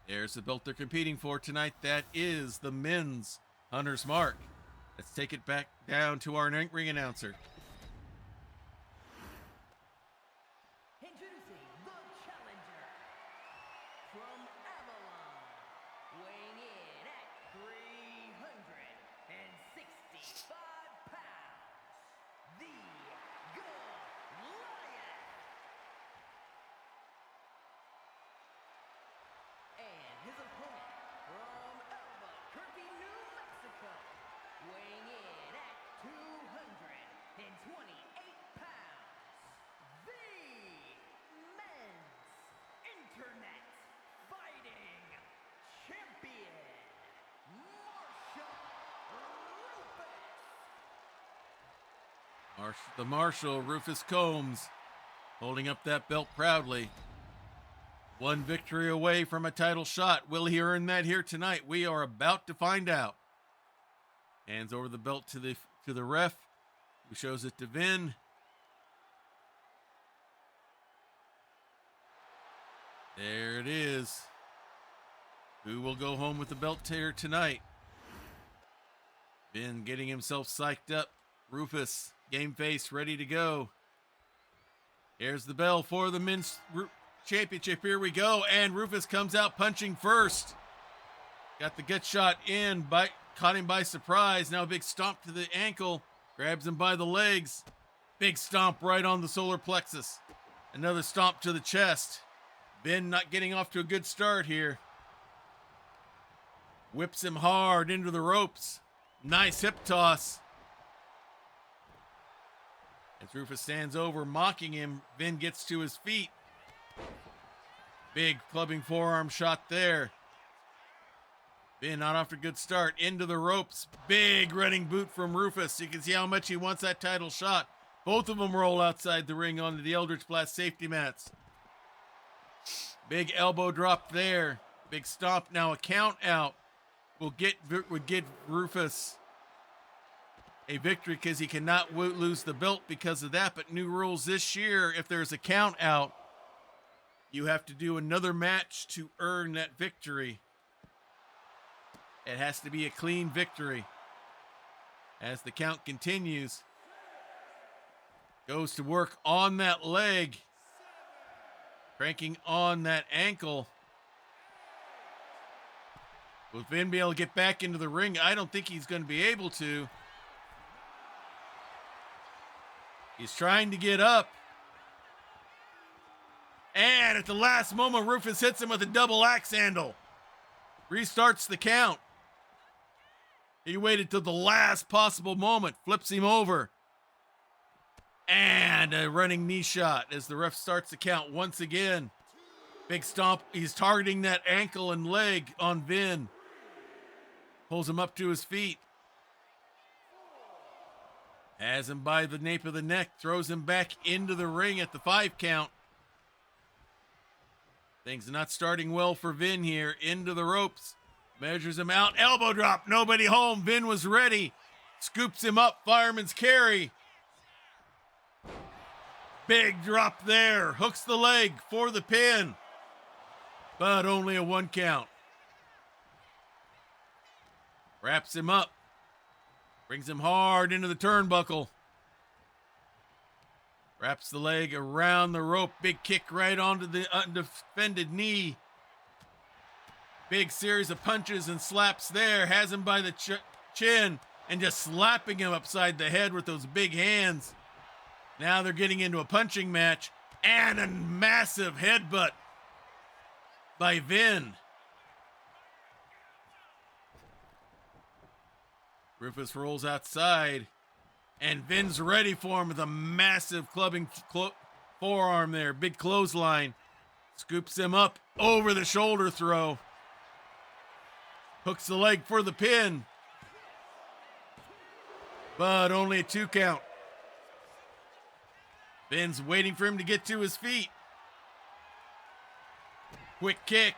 There's the belt they're competing for tonight. That is the Men's Hunter's Mark. Let's take it back down to our ring announcer. Introducing the challenger from Avalon, weighing in at 365 pounds, the Goliath. And his opponent from Albuquerque, New Mexico, weighing in at 228 pounds, the Men's Internet Fighting Champion, Marshall Rufus. The Marshal, Rufus Combs, holding up that belt proudly. One victory away from a title shot. Will he earn that here tonight? We are about to find out. Hands over the belt to the ref, who shows it to Vin. There it is. Who will go home with the belt here tonight? Vin getting himself psyched up. Rufus, game face, ready to go. Here's the bell for the men's championship. Here we go. And Rufus comes out punching first. Got the gut shot in, caught him by surprise. Now a big stomp to the ankle. Grabs him by the legs. Big stomp right on the solar plexus. Another stomp to the chest. Vin not getting off to a good start here. Whips him hard into the ropes. Nice hip toss. As Rufus stands over, mocking him, Vin gets to his feet. Big clubbing forearm shot there. Vin not off to a good start. Into the ropes. Big running boot from Rufus. You can see how much he wants that title shot. Both of them roll outside the ring onto the Eldritch Blast safety mats. Big elbow drop there. Big stomp. Now a count out would get Rufus a victory because he cannot lose the belt because of that. But new rules this year, if there's a count out, You have to do another match to earn that victory. It has to be a clean victory. As the count continues, goes to work on that leg, cranking on that ankle. Will Finn be able to get back into the ring? I don't think he's going to be able to. He's trying to get up. And at the last moment, Rufus hits him with a double axe handle. Restarts the count. He waited till the last possible moment, flips him over. And a running knee shot as the ref starts the count once again. Big stomp. He's targeting that ankle and leg on Vin. Pulls him up to his feet. Has him by the nape of the neck. Throws him back into the ring at the 5 count. Things not starting well for Vin here. Into the ropes. Measures him out. Elbow drop. Nobody home. Vin was ready. Scoops him up. Fireman's carry. Big drop there. Hooks the leg for the pin. But only a 1 count. Wraps him up. Brings him hard into the turnbuckle. Wraps the leg around the rope. Big kick right onto the undefended knee. Big series of punches and slaps there. Has him by the chin and just slapping him upside the head with those big hands. Now they're getting into a punching match. And a massive headbutt by Vin. Rufus rolls outside. And Vin's ready for him with a massive clubbing forearm there. Big clothesline. Scoops him up over the shoulder throw. Hooks the leg for the pin. But only a 2 count. Vin's waiting for him to get to his feet. Quick kick.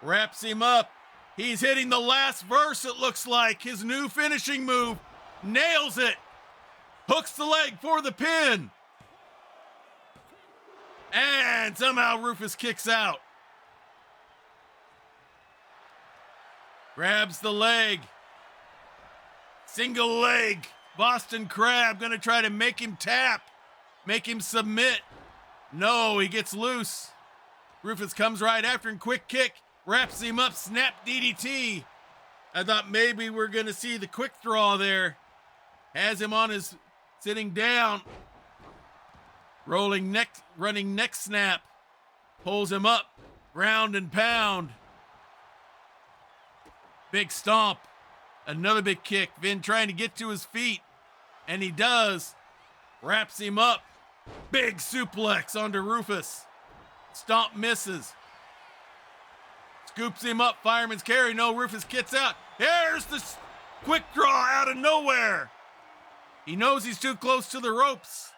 Wraps him up. He's hitting the last verse, it looks like. His new finishing move. Nails it. Hooks the leg for the pin. And somehow Rufus kicks out. Grabs the leg. Single leg. Boston Crab gonna try to make him tap. Make him submit. No, he gets loose. Rufus comes right after him. Quick kick. Wraps him up. Snap DDT. I thought maybe we're gonna see the quick draw there. Has him on his sitting down. Running neck snap. Pulls him up. Ground and pound. Big stomp. Another big kick. Vin trying to get to his feet. And he does. Wraps him up. Big suplex onto Rufus. Stomp misses. Scoops him up. Fireman's carry. No, Rufus gets out. Here's the quick draw out of nowhere. He knows he's too close to the ropes.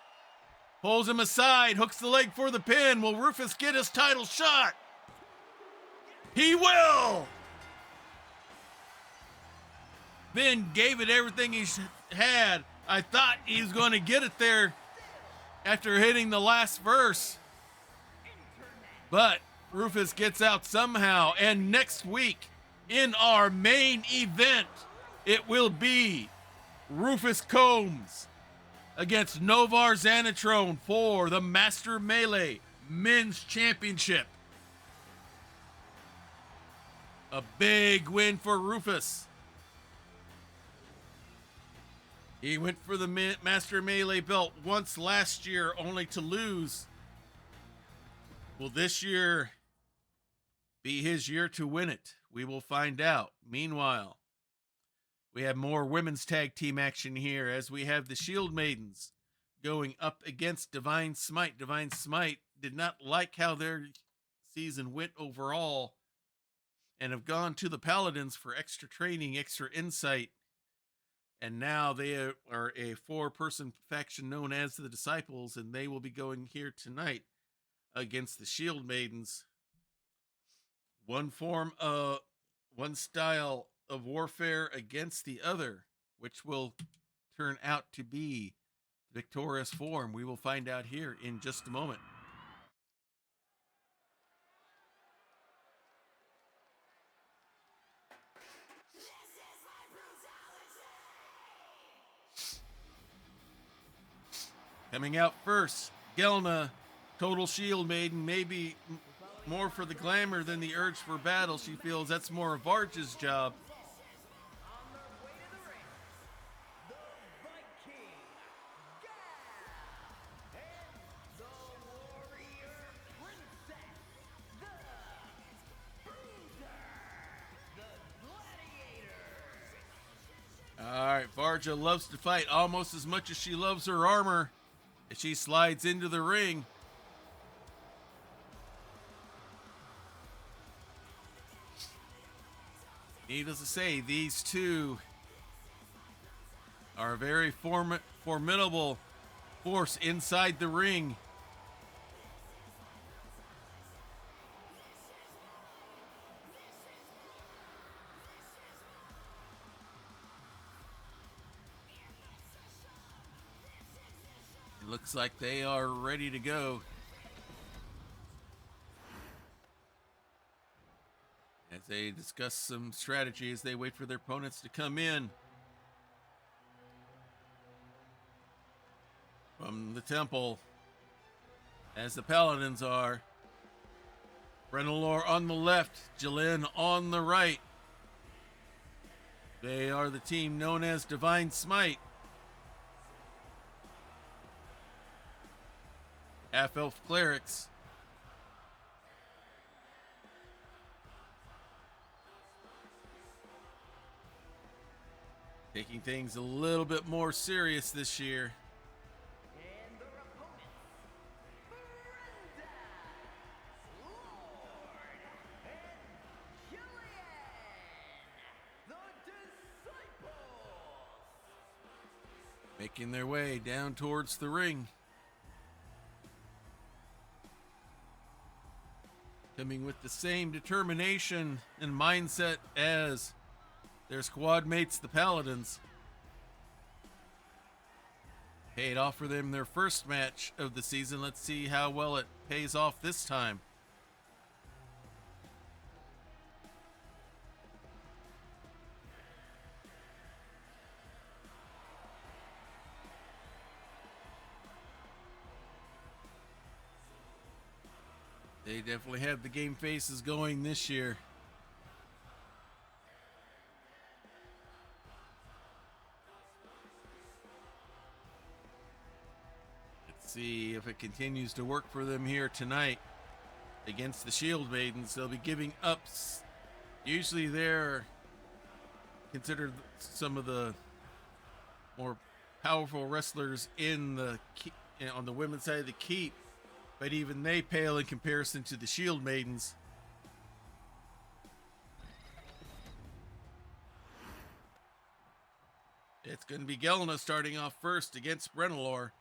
Pulls him aside. Hooks the leg for the pin. Will Rufus get his title shot? He will. Vin gave it everything he had. I thought he was going to get it there after hitting the last verse. But Rufus gets out somehow. And next week, in our main event, it will be Rufus Combs against Novar Xanatrone for the Master Melee Men's Championship. A big win for Rufus. He went for the Master Melee belt once last year, only to lose. Will this year be his year to win it? We will find out. Meanwhile, we have more women's tag team action here as we have the Shield Maidens going up against Divine Smite. Divine Smite did not like how their season went overall and have gone to the Paladins for extra training, extra insight. And now they are a 4-person faction known as the Disciples, and they will be going here tonight against the Shield Maidens. One style of warfare against the other, which will turn out to be the victorious form. We will find out here in just a moment. Coming out first, Gelna, total shield maiden, maybe more for the glamour than the urge for battle. She feels that's more of Varge's job. On their way to the ring, the Viking, Gab, and the Warrior Princess, the Bruiser, the Gladiators. All right, Varja loves to fight almost as much as she loves her armor as she slides into the ring. Needless to say, these two are a very formidable force inside the ring. It looks like they are ready to go. As they discuss some strategy as they wait for their opponents to come in. From the temple, as the Paladins are. Brenalor on the left, Jilin on the right. They are the team known as Divine Smite. Half-elf clerics. Taking things a little bit more serious this year. And their opponents, Brenda, Lord, and Jillian, the Disciples. Making their way down towards the ring. Coming with the same determination and mindset as their squad mates, the Paladins. Paid off for them their first match of the season. Let's see how well it pays off this time. They definitely have the game faces going this year. Let's see if it continues to work for them here tonight against the Shield Maidens. They'll be giving up. Usually they're considered some of the more powerful wrestlers in the on the women's side of the keep. But even they pale in comparison to the Shield Maidens. It's going to be Gelna starting off first against Brenalor.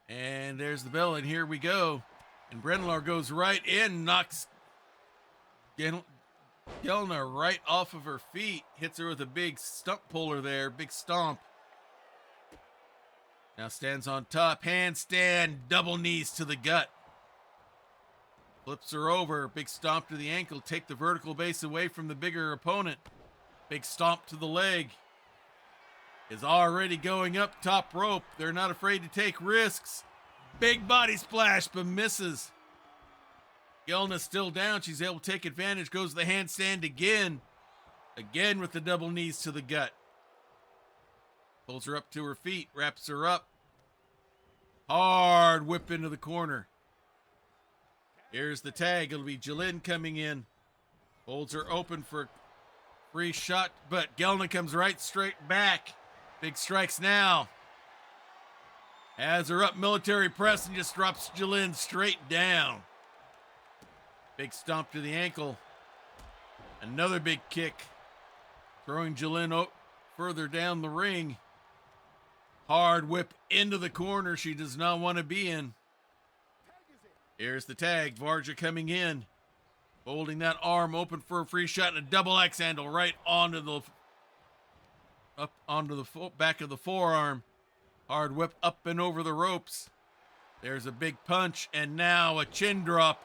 And there's the bell, and here we go. And Brenalor goes right in, knocks Gelna right off of her feet. Hits her with a big stump puller there, big stomp. Now stands on top, handstand, double knees to the gut. Flips her over, big stomp to the ankle, take the vertical base away from the bigger opponent. Big stomp to the leg. Is already going up top rope. They're not afraid to take risks. Big body splash, but misses. Gelna's still down. She's able to take advantage. Goes to the handstand again. Again with the double knees to the gut. Pulls her up to her feet, wraps her up. Hard whip into the corner. Here's the tag. It'll be Jilin coming in. Holds her open for a free shot, but Gelna comes right straight back. Big strikes now. Has her up, military press, and just drops Jilin straight down. Big stomp to the ankle. Another big kick. Throwing Jilin further down the ring. Hard whip into the corner she does not want to be in. Here's the tag. Varja coming in. Holding that arm open for a free shot and a double axe handle right onto the back of the forearm. Hard whip up and over the ropes. There's a big punch, and now a chin drop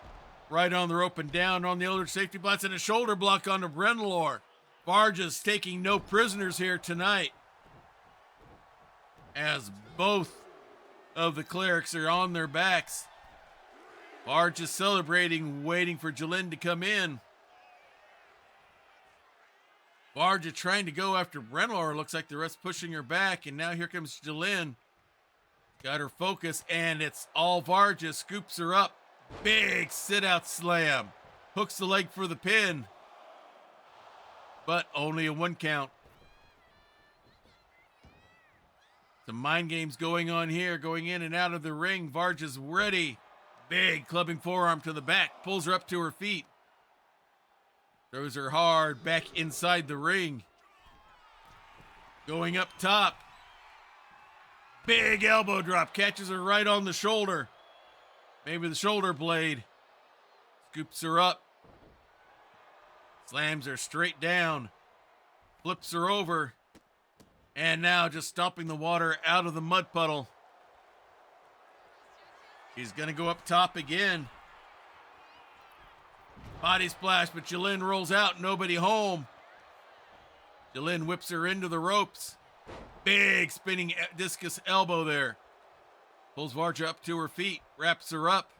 right on the rope and down on the elder safety blocks, and a shoulder block onto Brenalor. Varja's taking no prisoners here tonight. as both of the clerics are on their backs. Varge is celebrating, waiting for Jalen to come in. Varge trying to go after Brenlor. Looks like the rest pushing her back, and now here comes Jalen. Got her focus, and it's all Varge. Scoops her up. Big sit-out slam. Hooks the leg for the pin. But only a 1 count. Some mind games going on here, going in and out of the ring. Varge is ready. Big clubbing forearm to the back. Pulls her up to her feet. Throws her hard back inside the ring. Going up top. Big elbow drop. Catches her right on the shoulder. Maybe the shoulder blade. Scoops her up. Slams her straight down. Flips her over. And now just stomping the water out of the mud puddle. She's going to go up top again. Body splash, but Jalen rolls out. Nobody home. Jalen whips her into the ropes. Big spinning discus elbow there. Pulls Varge up to her feet. Wraps her up.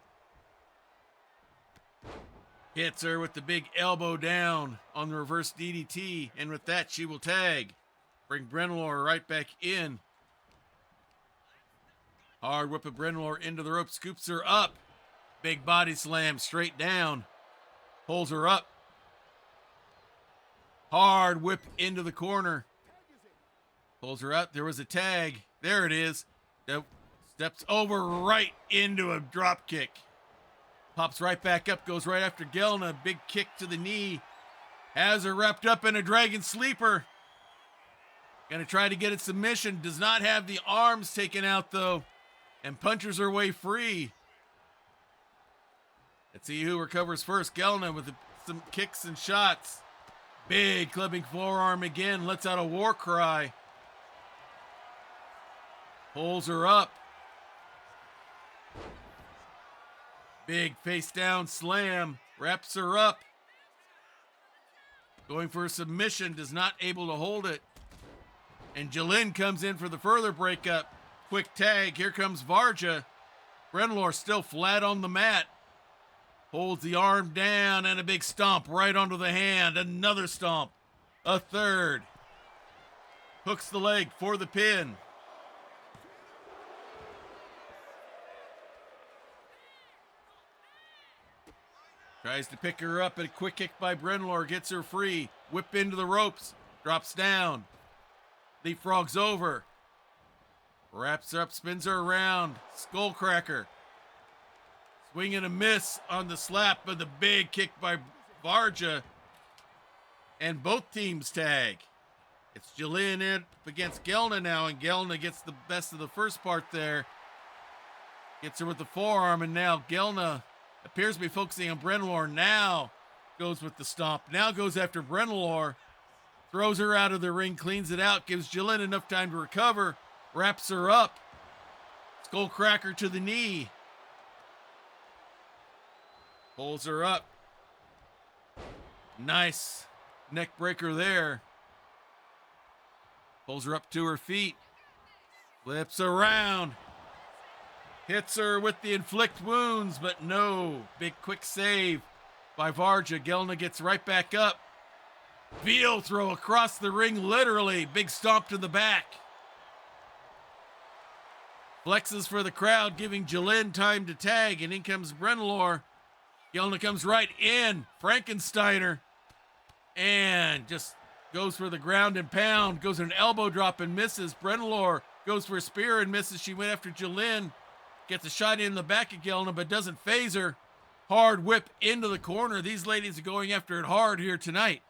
Hits her with the big elbow down on the reverse DDT. And with that, she will tag. Bring Brenlor right back in. Hard whip of Brenlor into the rope. Scoops her up. Big body slam straight down. Pulls her up. Hard whip into the corner. Pulls her out. There was a tag. There it is. Steps over right into a drop kick. Pops right back up. Goes right after Gelna. Big kick to the knee. Has her wrapped up in a dragon sleeper. Gonna try to get a submission. Does not have the arms taken out though. And punches her way free. Let's see who recovers first. Gelna with some kicks and shots. Big clubbing forearm again. Lets out a war cry. Pulls her up. Big face down slam. Wraps her up. Going for a submission. Does not able to hold it. And Jalen comes in for the further breakup. Quick tag. Here comes Varge. Brenlor still flat on the mat. Holds the arm down and a big stomp right onto the hand. Another stomp. A third. Hooks the leg for the pin. Tries to pick her up, and a quick kick by Brenlor gets her free. Whip into the ropes. Drops down. Leapfrogs over. Wraps her up, spins her around. Skullcracker. Swing and a miss on the slap, but the big kick by Varge. And both teams tag. It's Jalen in against Gelna now, and Gelna gets the best of the first part there. Gets her with the forearm, and now Gelna appears to be focusing on Brenlor. Now goes with the stomp. Now goes after Brenlor. Throws her out of the ring, cleans it out, gives Jalen enough time to recover. Wraps her up. Skullcracker to the knee. Pulls her up. Nice neck breaker there. Pulls her up to her feet. Flips around. Hits her with the inflict wounds, but no. Big quick save by Varge. Gelna gets right back up. Veal throw across the ring, literally. Big stomp to the back. Flexes for the crowd, giving Jalen time to tag, and in comes Brenlor. Gelna comes right in. Frankensteiner. And just goes for the ground and pound. Goes an elbow drop and misses. Brenlor goes for a spear and misses. She went after Jalen. Gets a shot in the back of Gelna, but doesn't phase her. Hard whip into the corner. These ladies are going after it hard here tonight.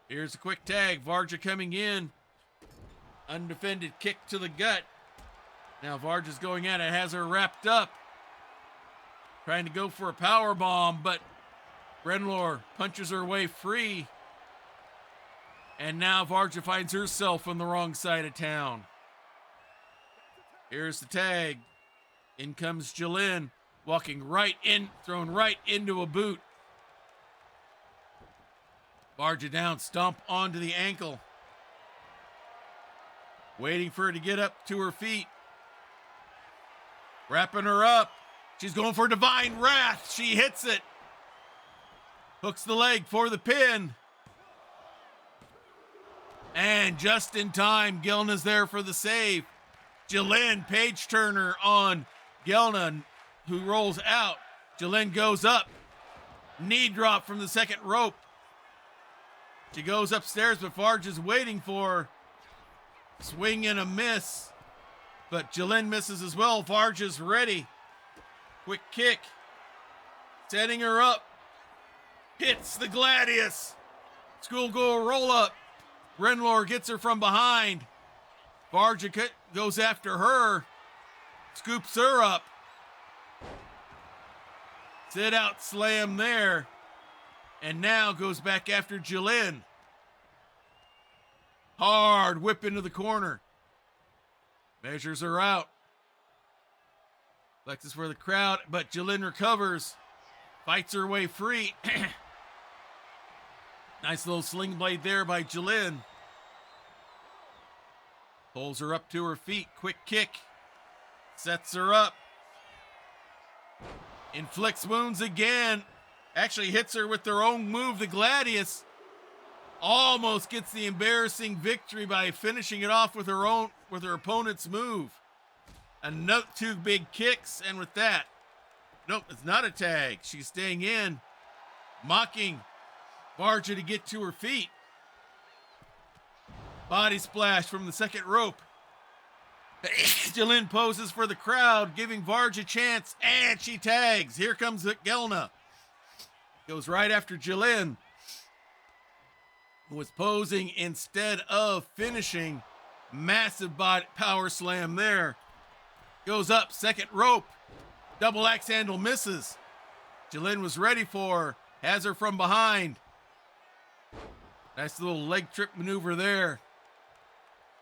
Here's a quick tag. Varge coming in. Undefended kick to the gut. Now Varge is going at it. Has her wrapped up. Trying to go for a power bomb, but Brenlor punches her way free. And now Varge finds herself on the wrong side of town. Here's the tag. In comes Jalen, walking right in, thrown right into a boot. Varge down, stomp onto the ankle. Waiting for her to get up to her feet. Wrapping her up. She's going for Divine Wrath. She hits it. Hooks the leg for the pin. And just in time, Gelna's there for the save. Jalen page turner on Gelna, who rolls out. Jalen goes up. Knee drop from the second rope. She goes upstairs, but Varge is waiting for her. Swing and a miss. But Jalen misses as well. Varge is ready. Quick kick. Setting her up. Hits the Gladius. Schoolgirl roll up. Renlor gets her from behind. Varge goes after her. Scoops her up. Sit out slam there. And now goes back after Jalen. Hard whip into the corner. Measures her out. Flexes for the crowd, but Jalen recovers. Fights her way free. Nice little sling blade there by Jalen. Pulls her up to her feet. Quick kick. Sets her up. Inflicts wounds again. Actually hits her with their own move, the Gladius. Almost gets the embarrassing victory by finishing it off with her opponent's move. Another 2 big kicks, and with that, nope, it's not a tag. She's staying in, mocking Varja to get to her feet. Body splash from the second rope. Jalen poses for the crowd, giving Varge a chance, and she tags. Here comes Gelna. Goes right after Jalen, who was posing instead of finishing. Massive body power slam there. Goes up, second rope. Double axe handle misses. Jalen was ready for her. Has her from behind. Nice little leg trip maneuver there.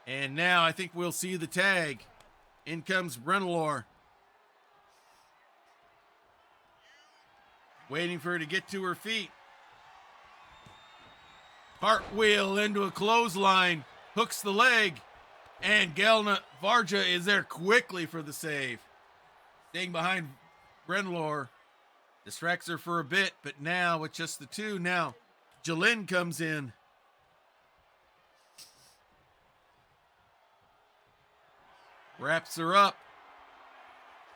And now I think we'll see the tag. In comes Brenelor. Waiting for her to get to her feet. Cartwheel into a clothesline. Hooks the leg. And Varja is there quickly for the save. Staying behind Brenelor. Distracts her for a bit, but now with just the two, now Jalen comes in. Wraps her up.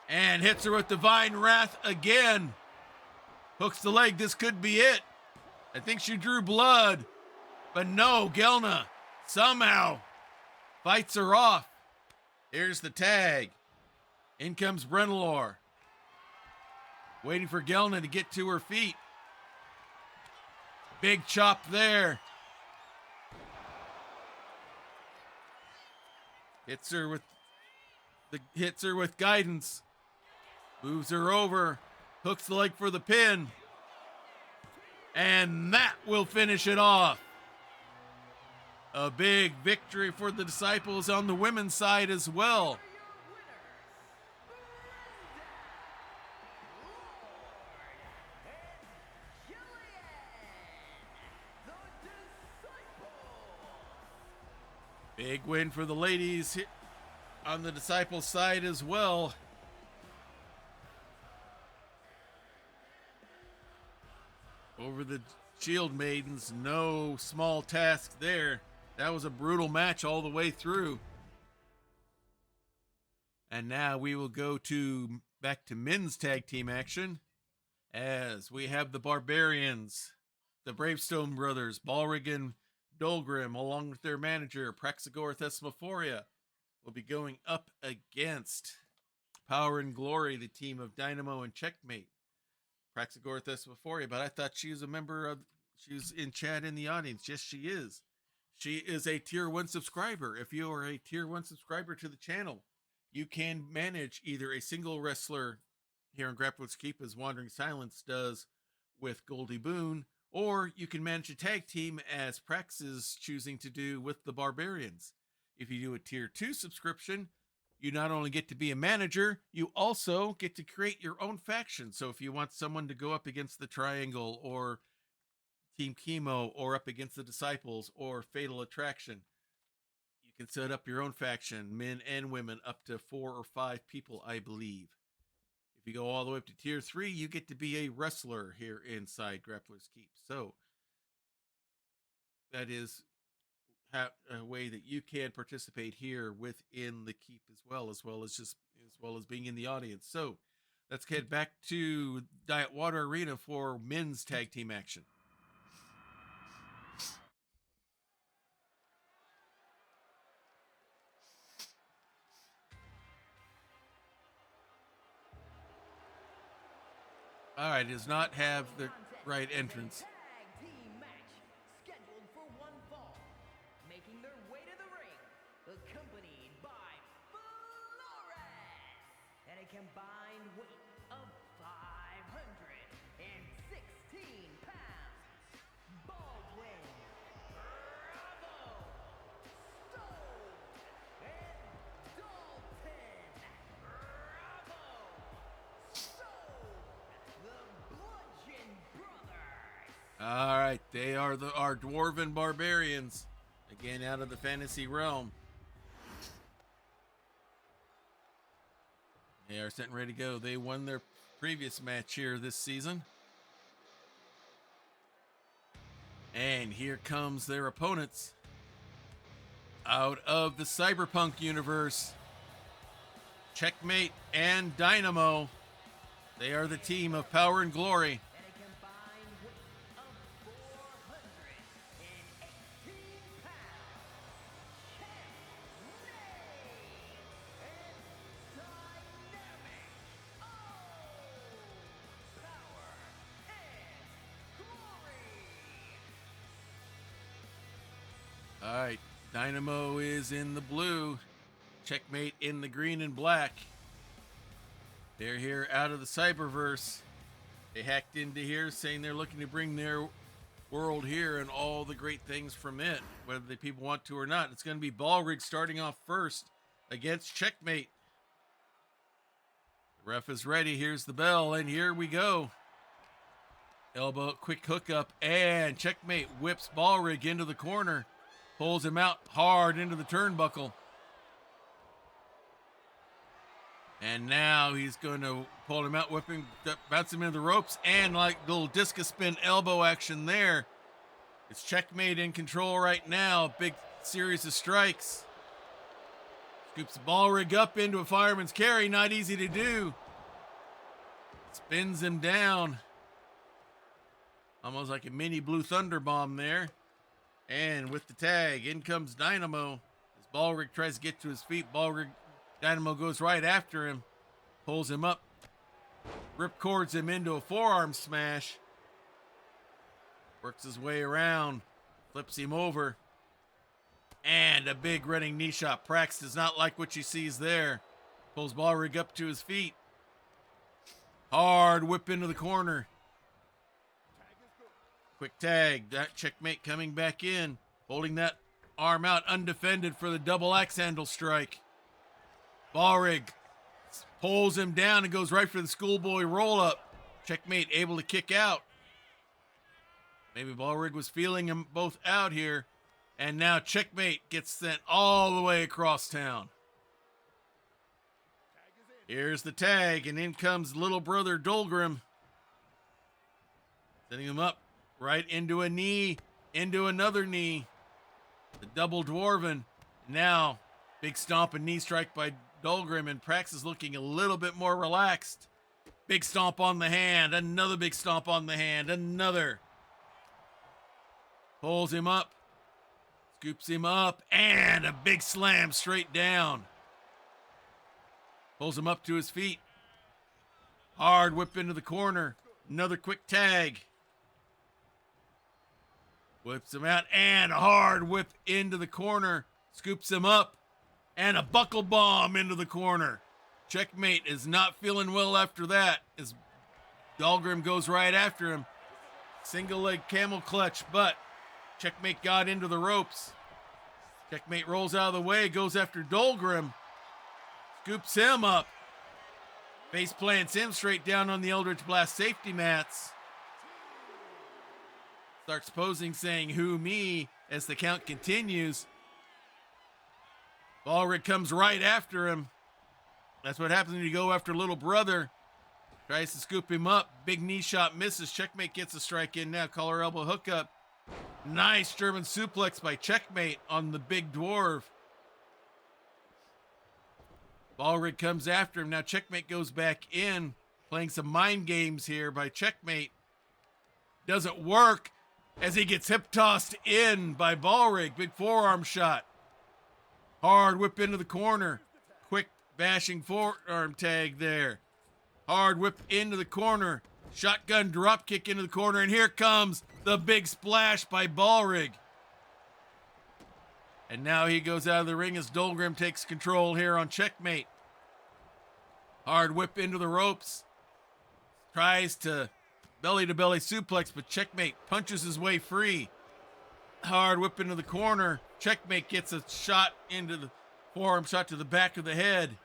And hits her with Divine Wrath again. Hooks the leg. This could be it. I think she drew blood. But no, Gelna somehow fights her off. Here's the tag. In comes Brenelor. Waiting for Gelna to get to her feet. Big chop there. Hits her with guidance. Moves her over. Hooks the leg for the pin. And that will finish it off. A big victory for the Disciples on the women's side as well. Big win for the ladies on the Disciples side as well. Over the Shield Maidens, no small task there. That was a brutal match all the way through. And now we will go back to men's tag team action as we have the Barbarians, the Bravestone brothers, Balrigan Dolgrim, along with their manager, Praxagor Thesmophoria, will be going up against Power and Glory, the team of Dynamo and Checkmate. Praxagor Thesmophoria, but I thought she was she was in chat in the audience. Yes, she is. She is a tier 1 subscriber. If you are a tier 1 subscriber to the channel, you can manage either a single wrestler here in Grappler's Keep, as Wandering Silence does with Goldie Boone, or you can manage a tag team as Prax is choosing to do with the Barbarians. If you do a tier 2 subscription, you not only get to be a manager, you also get to create your own faction. So if you want someone to go up against the Triangle or Team Chemo or up against the Disciples or Fatal Attraction, you You can set up your own faction, men and women, up to 4 or 5 people, I believe. If you go all the way up to tier 3, you get to be a wrestler here inside Grappler's Keep. So that is a way that you can participate here within the keep as well as being in the audience. So let's get back to Diet Water Arena for men's tag team action. All right, does not have the right entrance. Tag team match scheduled for one fall. Making their way to the ring, accompanied by Flores at a combined weight of 516 pounds. Baldwin, Bravo, Stone, and Dalton. Bravo, Stone, the Bludgeon Brothers. All right, they are our dwarven barbarians, again out of the fantasy realm. They are set and ready to go. They won their previous match here this season. And here comes their opponents out of the Cyberpunk universe. Checkmate and Dynamo. They are the team of Power and Glory. At a combined weight of 418 pounds. All right, Dynamo is in the blue. Checkmate in the green and black. They're here out of the Cyberverse. They hacked into here saying they're looking to bring their world here and all the great things from it, whether the people want to or not. It's going to be Ballrig starting off first against Checkmate. The ref is ready. Here's the bell, and here we go. Elbow, quick hookup, and Checkmate whips Ballrig into the corner. Pulls him out hard into the turnbuckle. And now he's going to pull him out, whipping, bounce him into the ropes, and like little discus spin elbow action there. It's Checkmate in control right now. Big series of strikes. Scoops the Ballrig up into a fireman's carry. Not easy to do. Spins him down. Almost like a mini Blue Thunder bomb there. And with the tag, in comes Dynamo. As Ballrig tries to get to his feet, Dynamo goes right after him, pulls him up, ripcords him into a forearm smash, works his way around, flips him over, and a big running knee shot. Prax does not like what she sees there. Pulls Ballrig up to his feet. Hard whip into the corner. Quick tag. That Checkmate coming back in, holding that arm out undefended for the double axe handle strike. Ballrig pulls him down and goes right for the schoolboy roll up. Checkmate able to kick out. Maybe Ballrig was feeling them both out here. And now Checkmate gets sent all the way across town. Here's the tag, and in comes little brother Dolgrim. Setting him up right into a knee, into another knee. The double dwarven. Now, big stomp and knee strike by Dolgrim, and Prax is looking a little bit more relaxed. Big stomp on the hand, another big stomp on the hand, another. Pulls him up, scoops him up, and a big slam straight down. Pulls him up to his feet. Hard whip into the corner. Another quick tag. Whips him out, and a hard whip into the corner. Scoops him up, and a buckle bomb into the corner. Checkmate is not feeling well after that, as Dolgrim goes right after him. Single leg camel clutch, but Checkmate got into the ropes. Checkmate rolls out of the way, goes after Dolgrim. Scoops him up. Face plants him straight down on the Eldritch Blast safety mats. Starts posing, saying, "Who, me?" as the count continues. Ballrig comes right after him. That's what happens when you go after little brother. Tries to scoop him up. Big knee shot misses. Checkmate gets a strike in now. Collar elbow hookup. Nice German suplex by Checkmate on the big dwarf. Ballrig comes after him. Now Checkmate goes back in. Playing some mind games here by Checkmate. Doesn't work as he gets hip tossed in by Ballrig. Big forearm shot. Hard whip into the corner. Quick bashing forearm tag there. Hard whip into the corner. Shotgun drop kick into the corner. And here comes the big splash by Ballrig. And now he goes out of the ring as Dolgrim takes control here on Checkmate. Hard whip into the ropes. Tries to belly-to-belly suplex, but Checkmate punches his way free. Hard whip into the corner. Checkmate gets a shot into the forearm shot to the back of the head.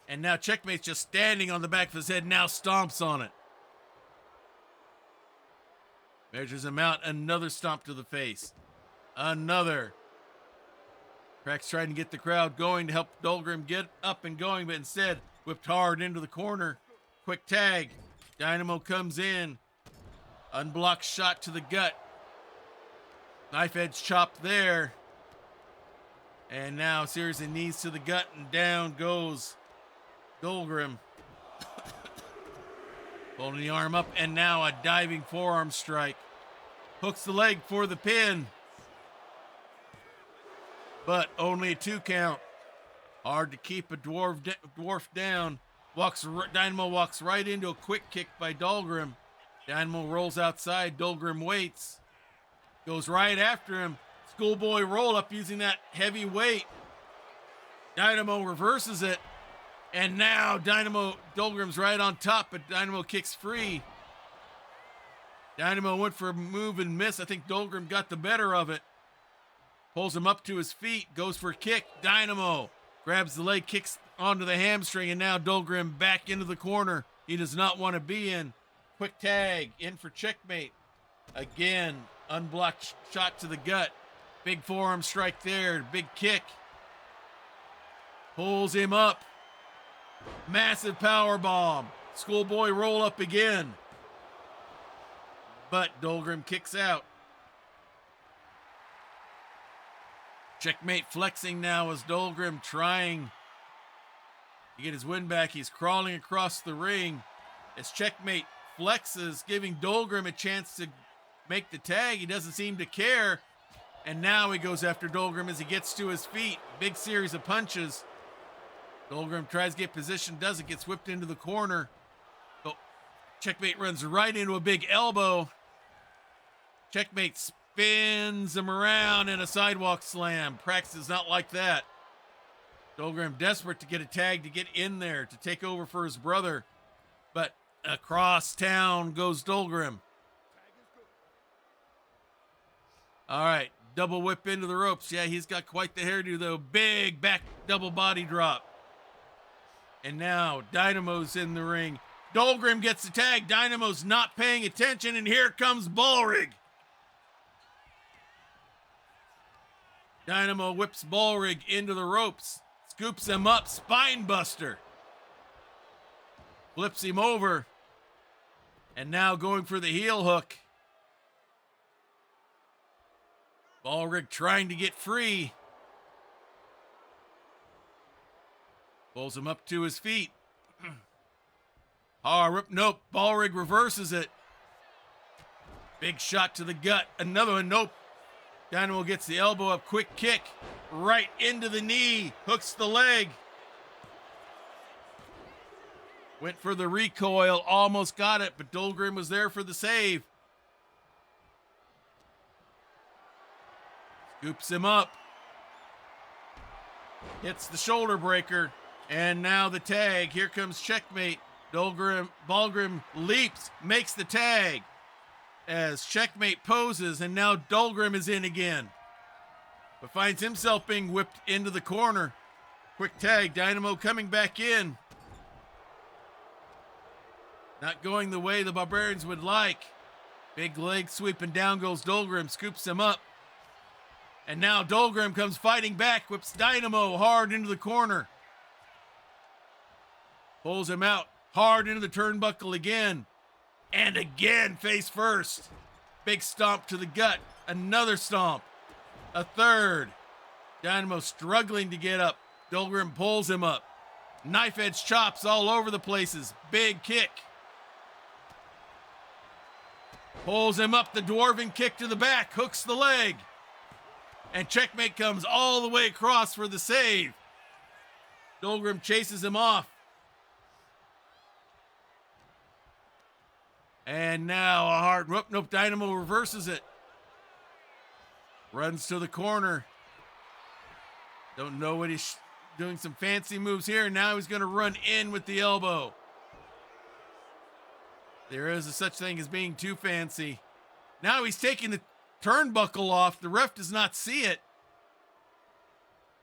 And now Checkmate's just standing on the back of his head, now stomps on it. Measures him out, another stomp to the face. Another. Crack's trying to get the crowd going to help Dolgrim get up and going, but instead whipped hard into the corner. Quick tag. Dynamo comes in. Unblocked shot to the gut. Knife edge chop there. And now series of knees to the gut, and down goes Dolgrim. Holding the arm up, and now a diving forearm strike. Hooks the leg for the pin. But only a 2 count. Hard to keep a dwarf down. Dynamo walks right into a quick kick by Dolgrim. Dynamo rolls outside. Dolgrim waits. Goes right after him. Schoolboy roll up using that heavy weight. Dynamo reverses it. And now Dolgrim's right on top, but Dynamo kicks free. Dynamo went for a move and miss. I think Dolgrim got the better of it. Pulls him up to his feet, goes for a kick. Dynamo grabs the leg, kicks onto the hamstring, and now Dolgrim back into the corner he does not want to be in. Quick tag, in for Checkmate. Again, unblocked shot to the gut. Big forearm strike there, big kick. Pulls him up. Massive power bomb. Schoolboy roll up again. But Dolgrim kicks out. Checkmate flexing now as Dolgrim trying to get his win back. He's crawling across the ring as Checkmate flexes, giving Dolgrim a chance to make the tag. He doesn't seem to care. And now he goes after Dolgrim as he gets to his feet. Big series of punches. Dolgrim tries to get position, doesn't, gets whipped into the corner. But Checkmate runs right into a big elbow. Checkmate spins him around in a sidewalk slam. Prax does not like that. Dolgrim desperate to get a tag to get in there to take over for his brother. But across town goes Dolgrim. All right, double whip into the ropes. Yeah, he's got quite the hairdo though. Big back double body drop. And now Dynamo's in the ring. Dolgrim gets the tag. Dynamo's not paying attention, and here comes Ballrig. Dynamo whips Ballrig into the ropes. Scoops him up. Spine buster. Flips him over. And now going for the heel hook. Ballrig trying to get free. Pulls him up to his feet. Nope. Ballrig reverses it. Big shot to the gut. Another one. Nope. Dynamo gets the elbow up. Quick kick. Right into the knee. Hooks the leg. Went for the recoil. Almost got it, but Dolgrim was there for the save. Scoops him up. Hits the shoulder breaker. And now the tag. Here comes Checkmate. Ballgrim leaps, makes the tag as Checkmate poses, and now Dolgrim is in again, but finds himself being whipped into the corner. Quick tag. Dynamo coming back in. Not going the way the Barbarians would like. Big leg sweep, and down goes Dolgrim, scoops him up. And now Dolgrim comes fighting back, whips Dynamo hard into the corner. Pulls him out hard into the turnbuckle again. And again, face first. Big stomp to the gut. Another stomp. A third. Dynamo struggling to get up. Dolgrim pulls him up. Knife edge chops all over the places. Big kick. Pulls him up. The dwarven kick to the back. Hooks the leg. And checkmate comes all the way across for the save. Dolgrim chases him off. And now a hard whoop. Nope, Dynamo reverses it. Runs to the corner. Don't know what he's doing, some fancy moves here. Now he's going to run in with the elbow. There is a such thing as being too fancy. Now he's taking the turnbuckle off. The ref does not see it.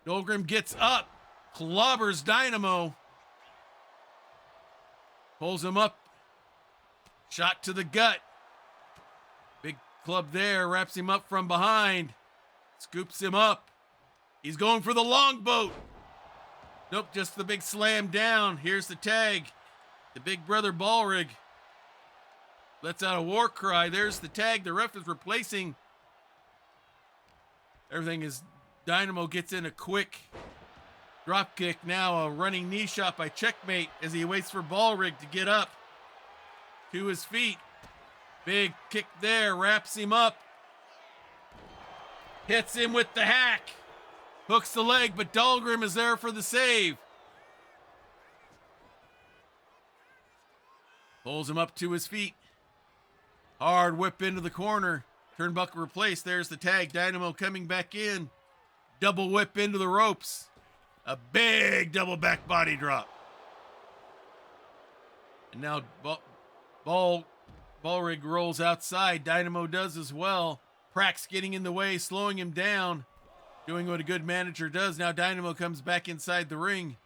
Dolgrim gets up, clobbers Dynamo. Pulls him up. Shot to the gut. Big club there, wraps him up from behind. Scoops him up. He's going for the longboat. Nope, just the big slam down. Here's the tag. The big brother Ballrig lets out a war cry. There's the tag. The ref is replacing. Everything is Dynamo gets in a quick drop kick. Now a running knee shot by checkmate as he waits for Ballrig to get up to his feet. Big kick there, wraps him up. Hits him with the hack. Hooks the leg, but Dolgrim is there for the save. Pulls him up to his feet. Hard whip into the corner. Turnbuckle replaced. There's the tag. Dynamo coming back in. Double whip into the ropes. A big double back body drop. And now Ballrig rolls outside. Dynamo does as well. Prax getting in the way, slowing him down. Doing what a good manager does. Now Dynamo comes back inside the ring.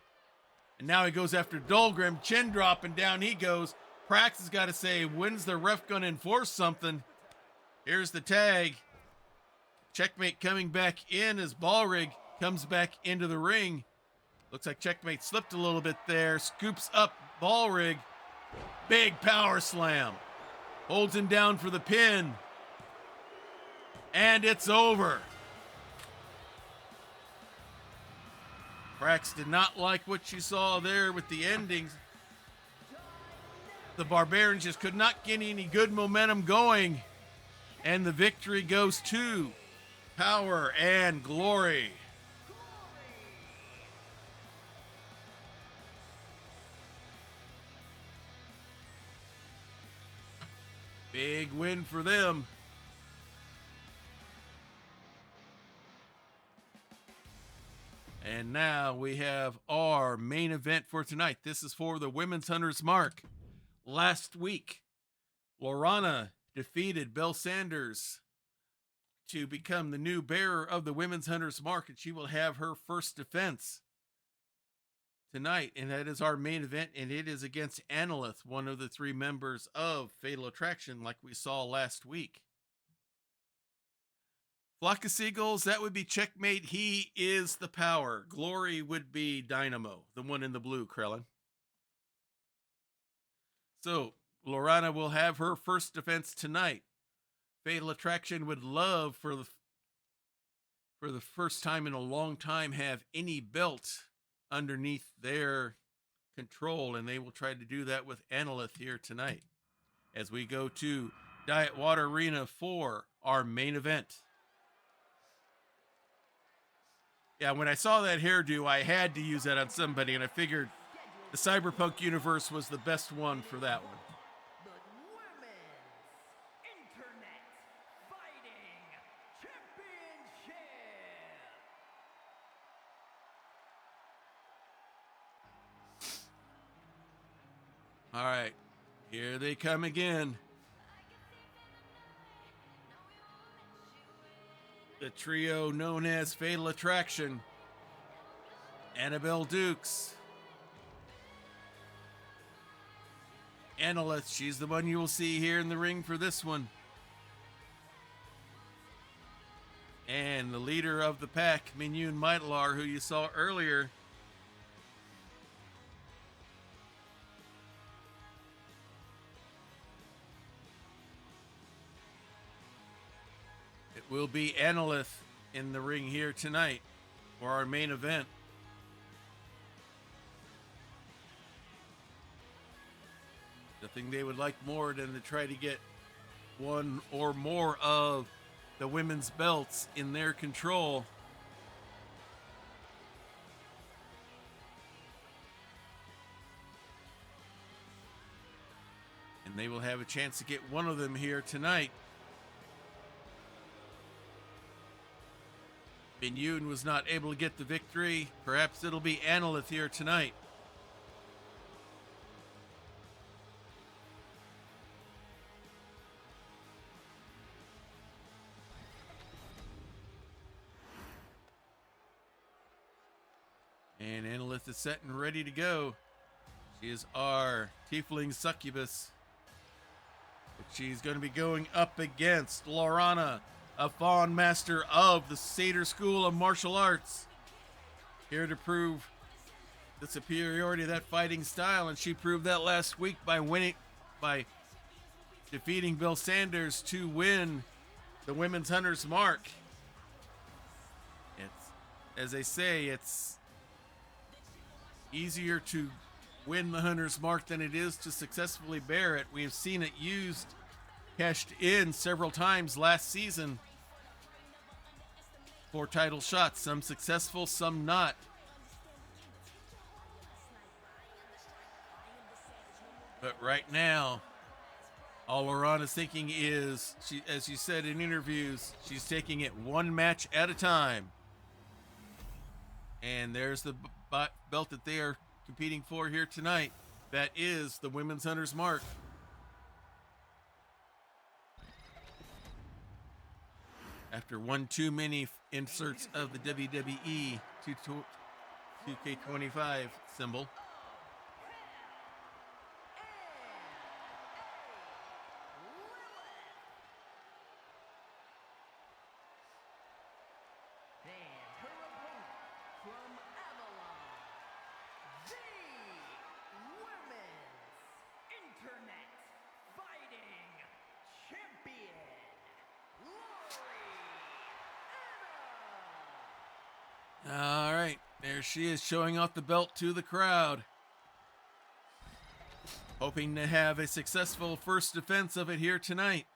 And now he goes after Dolgrim. Chin drop and down he goes. Prax has got to say, when's the ref going to enforce something? Here's the tag. Checkmate coming back in as Ballrig comes back into the ring. Looks like checkmate slipped a little bit there. Scoops up Ballrig. Big power slam. Holds him down for the pin. And it's over. Prax did not like what you saw there with the endings. The Barbarians just could not get any good momentum going. And the victory goes to Power and Glory. Big win for them. And now we have our main event for tonight. This is for the Women's Hunter's Mark. Last week, Lorana defeated Belle Sanders to become the new bearer of the Women's Hunter's Mark, and she will have her first defense tonight, and that is our main event, and it is against Annalith, one of the three members of Fatal Attraction, like we saw last week. Flock of Seagulls, that would be checkmate. He is the Power. Glory would be Dynamo, the one in the blue, Krellin. So, Lorana will have her first defense tonight. Fatal Attraction would love for the first time in a long time have any belt underneath their control, and they will try to do that with Annalith here tonight as we go to Diet Water Arena for our main event. Yeah, when I saw that hairdo, I had to use that on somebody, and I figured the Cyberpunk universe was the best one for that one. The Women's Internet Fighting Championship. All right, here they come again. The trio known as Fatal Attraction. Annabelle Dukes. Annalith, she's the one you will see here in the ring for this one. And the leader of the pack, Minyun Maitalar, who you saw earlier, it will be Annalith in the ring here tonight for our main event. Nothing they would like more than to try to get one or more of the women's belts in their control. And they will have a chance to get one of them here tonight. Binyun was not able to get the victory. Perhaps it'll be Annalith here tonight. And Annalith is set and ready to go. She is our Tiefling Succubus. She's going to be going up against Lorana, a Fawn Master of the Satyr School of Martial Arts. Here to prove the superiority of that fighting style, and she proved that last week by defeating Bill Sanders to win the Women's Hunter's Mark. It's, as they say, it's easier to win the Hunter's Mark than it is to successfully bear it. We have seen it used, cashed in several times last season for title shots, some successful, some not. But right now, all Lorana's thinking is, she, as she said in interviews, she's taking it one match at a time. And there's the belt that they are competing for here tonight. That is the Women's Hunter's Mark. After one too many inserts of the WWE 2K25 symbol. All right, there she is, showing off the belt to the crowd. Hoping to have a successful first defense of it here tonight.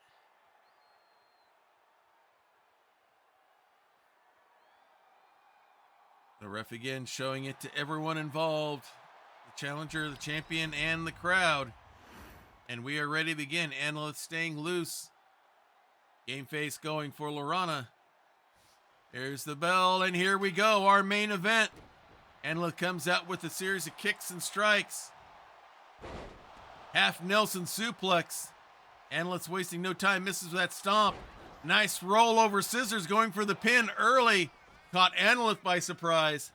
The ref again showing it to everyone involved. The challenger, the champion, and the crowd. And we are ready to begin. Annalith staying loose. Game face going for Lorana. There's the bell, and here we go, our main event. Annalith comes out with a series of kicks and strikes. Half Nelson suplex. Annalith's wasting no time, misses that stomp. Nice roll over scissors, going for the pin early. Caught Annalith by surprise.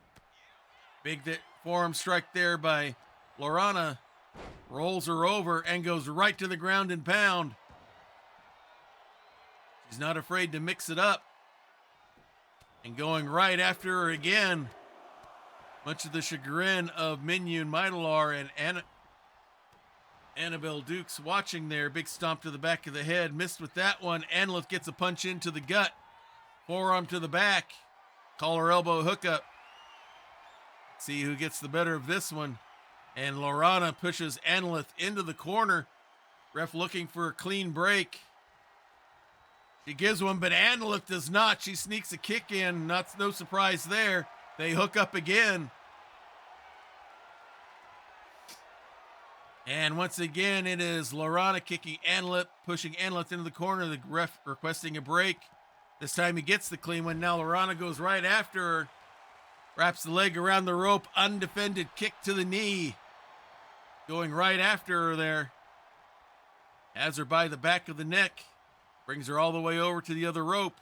Big forearm strike there by Lorana. Rolls her over and goes right to the ground and pound. She's not afraid to mix it up. And going right after her again. Much of the chagrin of Minyun Maitalar and Annabelle Dukes watching there. Big stomp to the back of the head. Missed with that one. Annalith gets a punch into the gut. Forearm to the back. Collar elbow hookup. See who gets the better of this one. And Lorana pushes Annalith into the corner. Ref looking for a clean break. She gives one, but Annalith does not. She sneaks a kick in. No surprise there. They hook up again. And once again, it is Lorana kicking Annalith, pushing Annalith into the corner. The ref requesting a break. This time he gets the clean one. Now Lorana goes right after her. Wraps the leg around the rope. Undefended kick to the knee. Going right after her there. Has her by the back of the neck. Brings her all the way over to the other rope.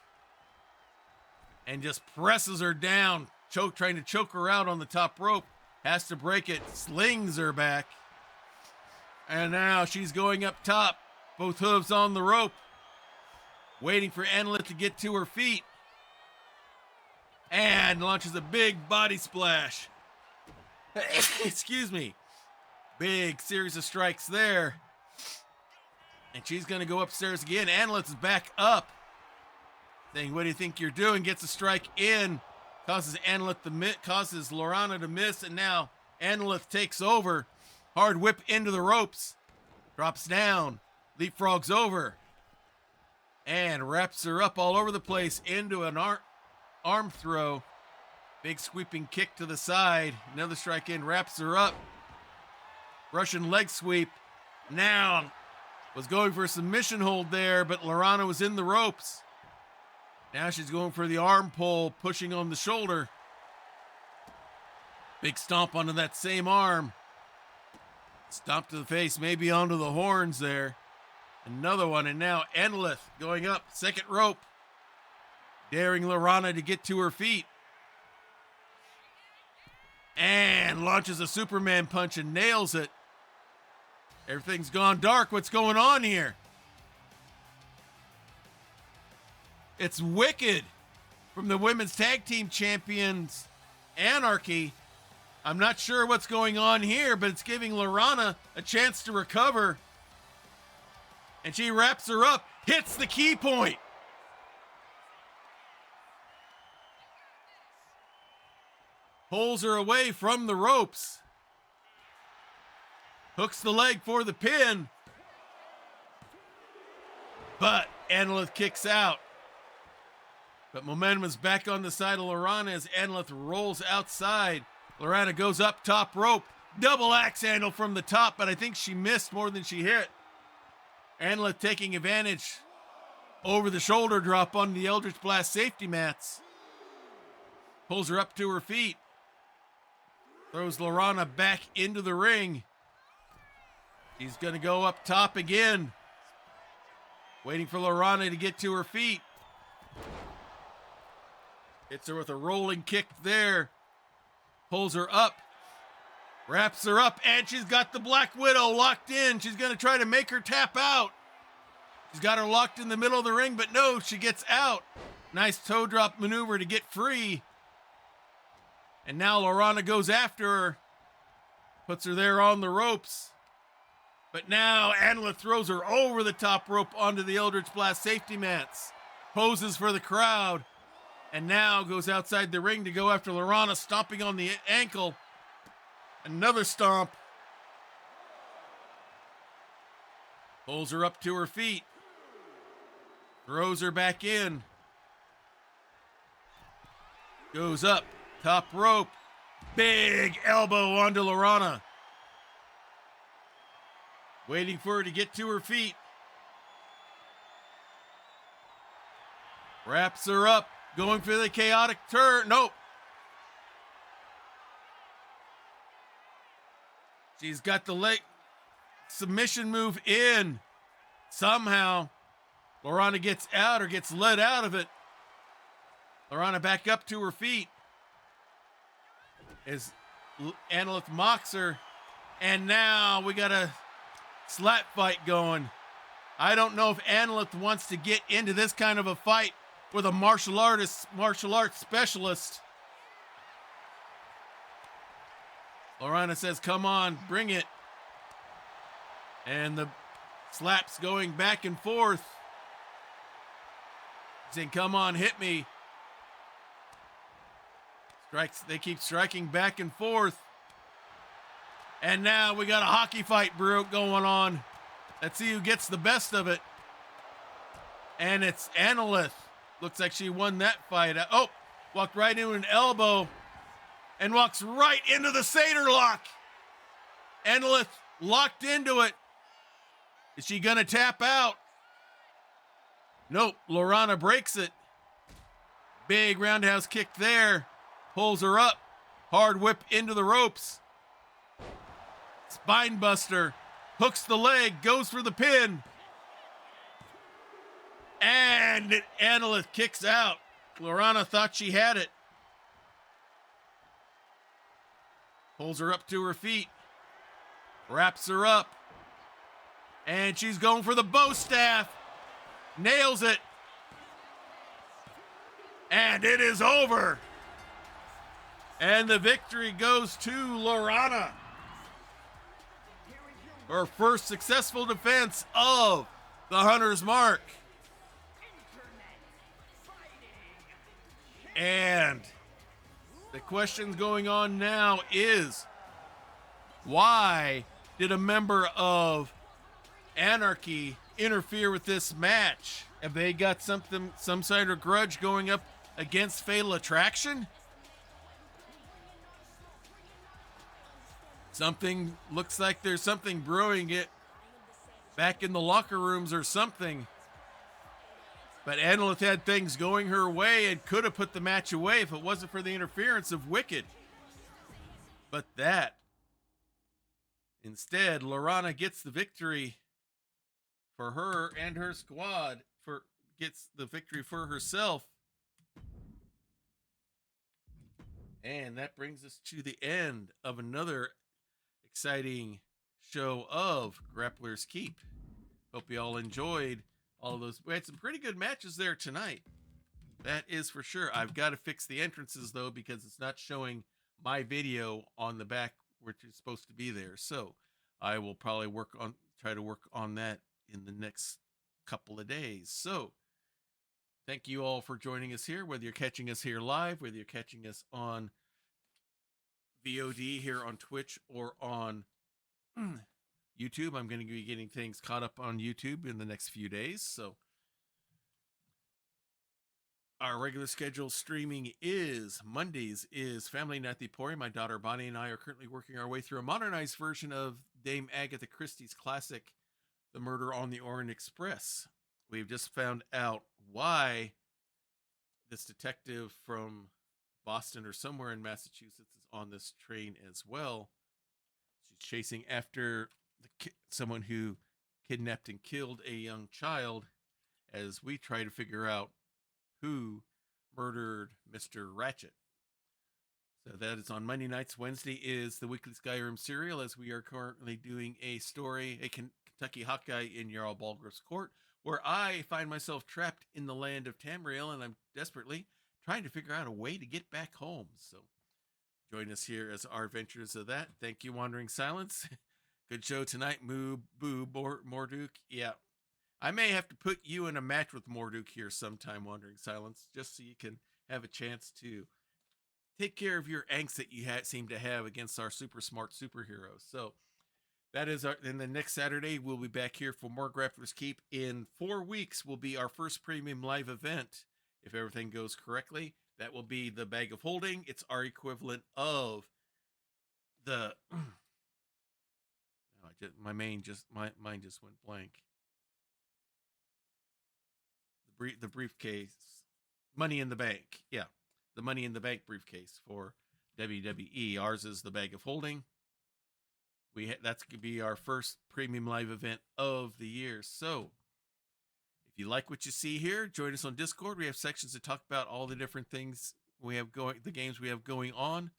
And just presses her down. Trying to choke her out on the top rope. Has to break it. Slings her back. And now she's going up top. Both hooves on the rope. Waiting for Annalith to get to her feet. and launches a big body splash. Excuse me. Big series of strikes there. And she's going to go upstairs again. Analyth is back up. Saying, what do you think you're doing? Gets a strike in. Causes Laurana to miss. And now Analyth takes over. Hard whip into the ropes. Drops down. Leapfrogs over. And wraps her up all over the place into an arm throw. Big sweeping kick to the side. Another strike in. Wraps her up. Russian leg sweep. Now was going for a submission hold there, but Laurana was in the ropes. Now she's going for the arm pull, pushing on the shoulder. Big stomp onto that same arm. Stomp to the face, maybe onto the horns there. Another one, and now Analyth going up, second rope. Daring Laurana to get to her feet. And launches a Superman punch and nails it. Everything's gone dark. What's going on here? It's Wicked from the Women's Tag Team Champions, Anarchy. I'm not sure what's going on here, but it's giving Laurana a chance to recover. And she wraps her up, hits the key point. Pulls her away from the ropes. Hooks the leg for the pin. But Analyth kicks out. But momentum is back on the side of Laurana as Analyth rolls outside. Laurana goes up top rope. Double axe handle from the top, but I think she missed more than she hit. Analyth taking advantage. Over the shoulder drop on the Eldritch Blast safety mats. Pulls her up to her feet. Throws Laurana back into the ring. He's going to go up top again. Waiting for Laurana to get to her feet. Hits her with a rolling kick there. Pulls her up. Wraps her up, and she's got the Black Widow locked in. She's going to try to make her tap out. She's got her locked in the middle of the ring, but no, she gets out. Nice toe drop maneuver to get free. And now Laurana goes after her. Puts her there on the ropes. But now Analyth throws her over the top rope onto the Eldritch Blast safety mats. Poses for the crowd. And now goes outside the ring to go after Laurana, stomping on the ankle. Another stomp. Pulls her up to her feet. Throws her back in. Goes up. Top rope. Big elbow onto Laurana. Waiting for her to get to her feet. Wraps her up. Going for the chaotic turn. Nope. She's got the leg submission move in. Somehow, Laurana gets out or gets led out of it. Laurana back up to her feet. As Analyth mocks her. And now we got a slap fight going. I don't know if Analyth wants to get into this kind of a fight with a martial arts specialist. Laurana says, come on, bring it. And the slaps going back and forth. Saying, come on, hit me. Strikes, they keep striking back and forth. And now we got a hockey fight going on. Let's see who gets the best of it. And it's Analyth. Looks like she won that fight. Oh, walked right into an elbow. And walks right into the Satyr lock. Analyth locked into it. Is she going to tap out? Nope. Laurana breaks it. Big roundhouse kick there. Pulls her up. Hard whip into the ropes. Spine buster. Hooks the leg. Goes for the pin. And Analyth kicks out. Laurana thought she had it. Pulls her up to her feet. Wraps her up. And she's going for the bow staff. Nails it. And it is over. And the victory goes to Lorana. Her first successful defense of the Hunter's Mark. And the question going on now is, why did a member of Anarchy interfere with this match? Have they got some sort of grudge going up against Fatal Attraction? Something looks like there's something brewing it back in the locker rooms or something. But Annalith had things going her way and could have put the match away if it wasn't for the interference of Wicked. But that, instead, Lorana gets the victory for her and her squad, gets the victory for herself. And that brings us to the end of another exciting show of Grappler's Keep. Hope you all enjoyed all of those. We had some pretty good matches there tonight. That is for sure. I've got to fix the entrances though, because it's not showing my video on the back, which is supposed to be there. So I will probably try to work on that in the next couple of days. So thank you all for joining us here, whether you're catching us here live, whether you're catching us on VOD here on Twitch or on YouTube. I'm going to be getting things caught up on YouTube in the next few days. So our regular schedule streaming is Mondays is Family Night at the Emporium. My daughter Bonnie and I are currently working our way through a modernized version of Dame Agatha Christie's classic, The Murder on the Orient Express. We've just found out why this detective from Boston or somewhere in Massachusetts is on this train as well. She's chasing after someone who kidnapped and killed a young child as we try to figure out who murdered Mr. Ratchet. So that is on Monday nights. Wednesday is the weekly Skyrim serial, as we are currently doing a story, a Kentucky Hawkeye in Jarl Balgruuf's court, where I find myself trapped in the land of Tamriel, and I'm desperately trying to figure out a way to get back home. So join us here as our adventures of that. Thank you, Wandering Silence. Good show tonight. Moo, boo, Morduk. Yeah. I may have to put you in a match with Morduk here sometime, Wandering Silence, just so you can have a chance to take care of your angst that you seem to have against our super smart superheroes. So that is then the next Saturday, we'll be back here for more Grappler's Keep. In 4 weeks will be our first premium live event. If everything goes correctly, that will be the Bag of Holding. It's our equivalent of the my mind just went blank. The briefcase, Money in the Bank. Yeah, the Money in the Bank briefcase for WWE. Ours is the Bag of Holding. That's going to be our first premium live event of the year. So if you like what you see here, join us on Discord. We have sections that talk about all the different things we have going, the games we have going on.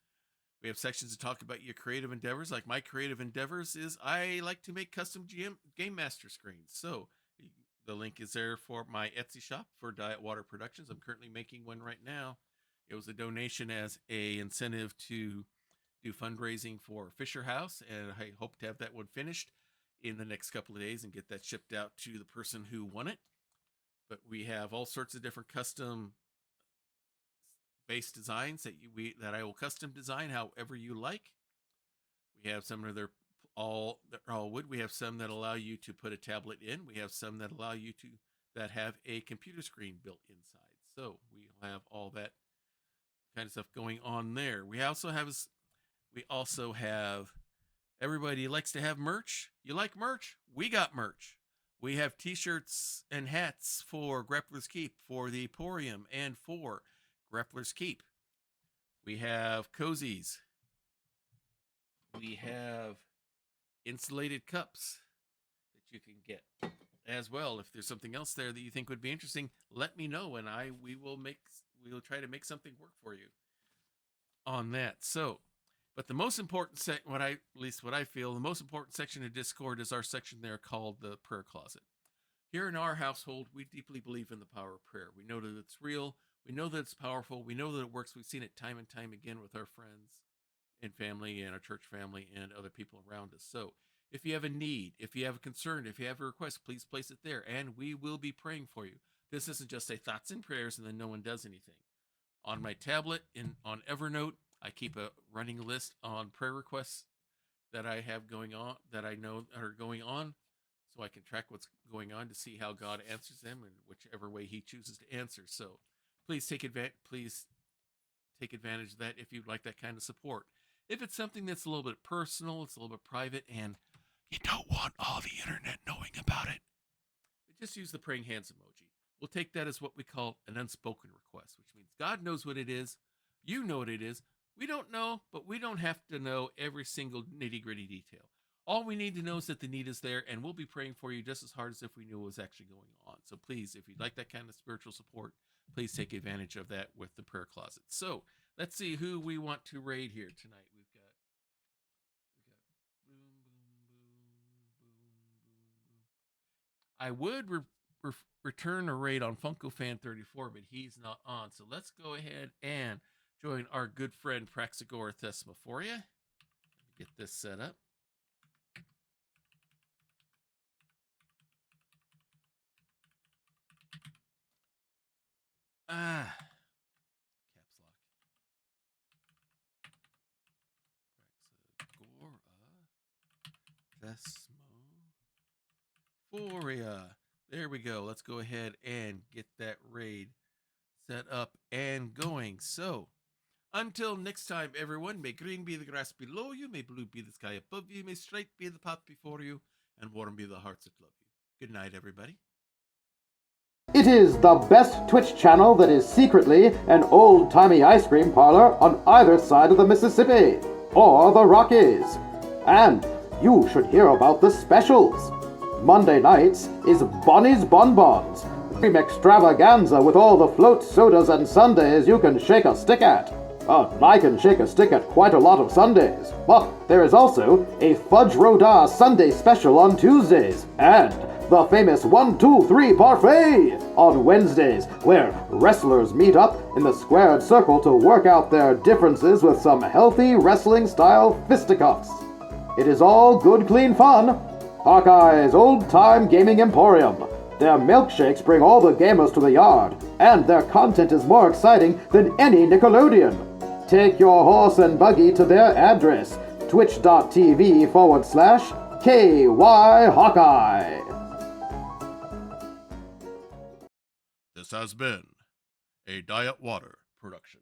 We have sections to talk about your creative endeavors. Like my creative endeavors is I like to make custom Game Master screens. So the link is there for my Etsy shop for Diet Water Productions. I'm currently making one right now. It was a donation as a incentive to do fundraising for Fisher House, and I hope to have that one finished in the next couple of days and get that shipped out to the person who won it. But we have all sorts of different custom base designs that I will custom design however you like. We have some of they're all wood. We have some that allow you to put a tablet in. We have some that allow you to that have a computer screen built inside. So we have all that kind of stuff going on there. We also have everybody likes to have merch. You like merch? We got merch. We have t-shirts and hats for Grappler's Keep, for the Emporium, and for Grappler's Keep. We have cozies. We have insulated cups that you can get as well. If there's something else there that you think would be interesting, let me know, and we will try to make something work for you on that. So, but the most important what I feel, the most important section of Discord is our section there called the Prayer Closet. Here in our household, we deeply believe in the power of prayer. We know that it's real. We know that it's powerful. We know that it works. We've seen it time and time again with our friends and family and our church family and other people around us. So if you have a need, if you have a concern, if you have a request, please place it there and we will be praying for you. This isn't just a thoughts and prayers and then no one does anything. On my tablet and on Evernote, I keep a running list on prayer requests that I have going on, that I know are going on, so I can track what's going on to see how God answers them in whichever way He chooses to answer. So please take advantage of that if you'd like that kind of support. If it's something that's a little bit personal, it's a little bit private, and you don't want all the internet knowing about it, just use the praying hands emoji. We'll take that as what we call an unspoken request, which means God knows what it is, you know what it is. We don't know, but we don't have to know every single nitty gritty detail. All we need to know is that the need is there, and we'll be praying for you just as hard as if we knew what was actually going on. So please, if you'd like that kind of spiritual support, please take advantage of that with the prayer closet. So let's see who we want to raid here tonight. We've got boom, boom, boom, boom. I would return a raid on Funko Fan 34, but he's not on. So let's go ahead and join our good friend Praxagora Thesma for you. Let me get this set up. Caps lock. Praxagora Thesmophoria. There we go. Let's go ahead and get that raid set up and going. So, until next time, everyone, may green be the grass below you, may blue be the sky above you, may straight be the path before you, and warm be the hearts that love you. Good night, everybody. It is the best Twitch channel that is secretly an old-timey ice cream parlor on either side of the Mississippi, or the Rockies. And you should hear about the specials. Monday nights is Bonnie's Bonbons, cream extravaganza with all the float sodas and sundaes you can shake a stick at. I can shake a stick at quite a lot of Sundays, but there is also a Fudge Rodin Sunday special on Tuesdays, and the famous 1, 2, 3 parfait on Wednesdays, where wrestlers meet up in the squared circle to work out their differences with some healthy wrestling-style fisticuffs. It is all good, clean fun. Hawkeye's old-time gaming emporium. Their milkshakes bring all the gamers to the yard, and their content is more exciting than any Nickelodeon. Take your horse and buggy to their address, twitch.tv/KY Hawkeye. This has been a Diet Water production.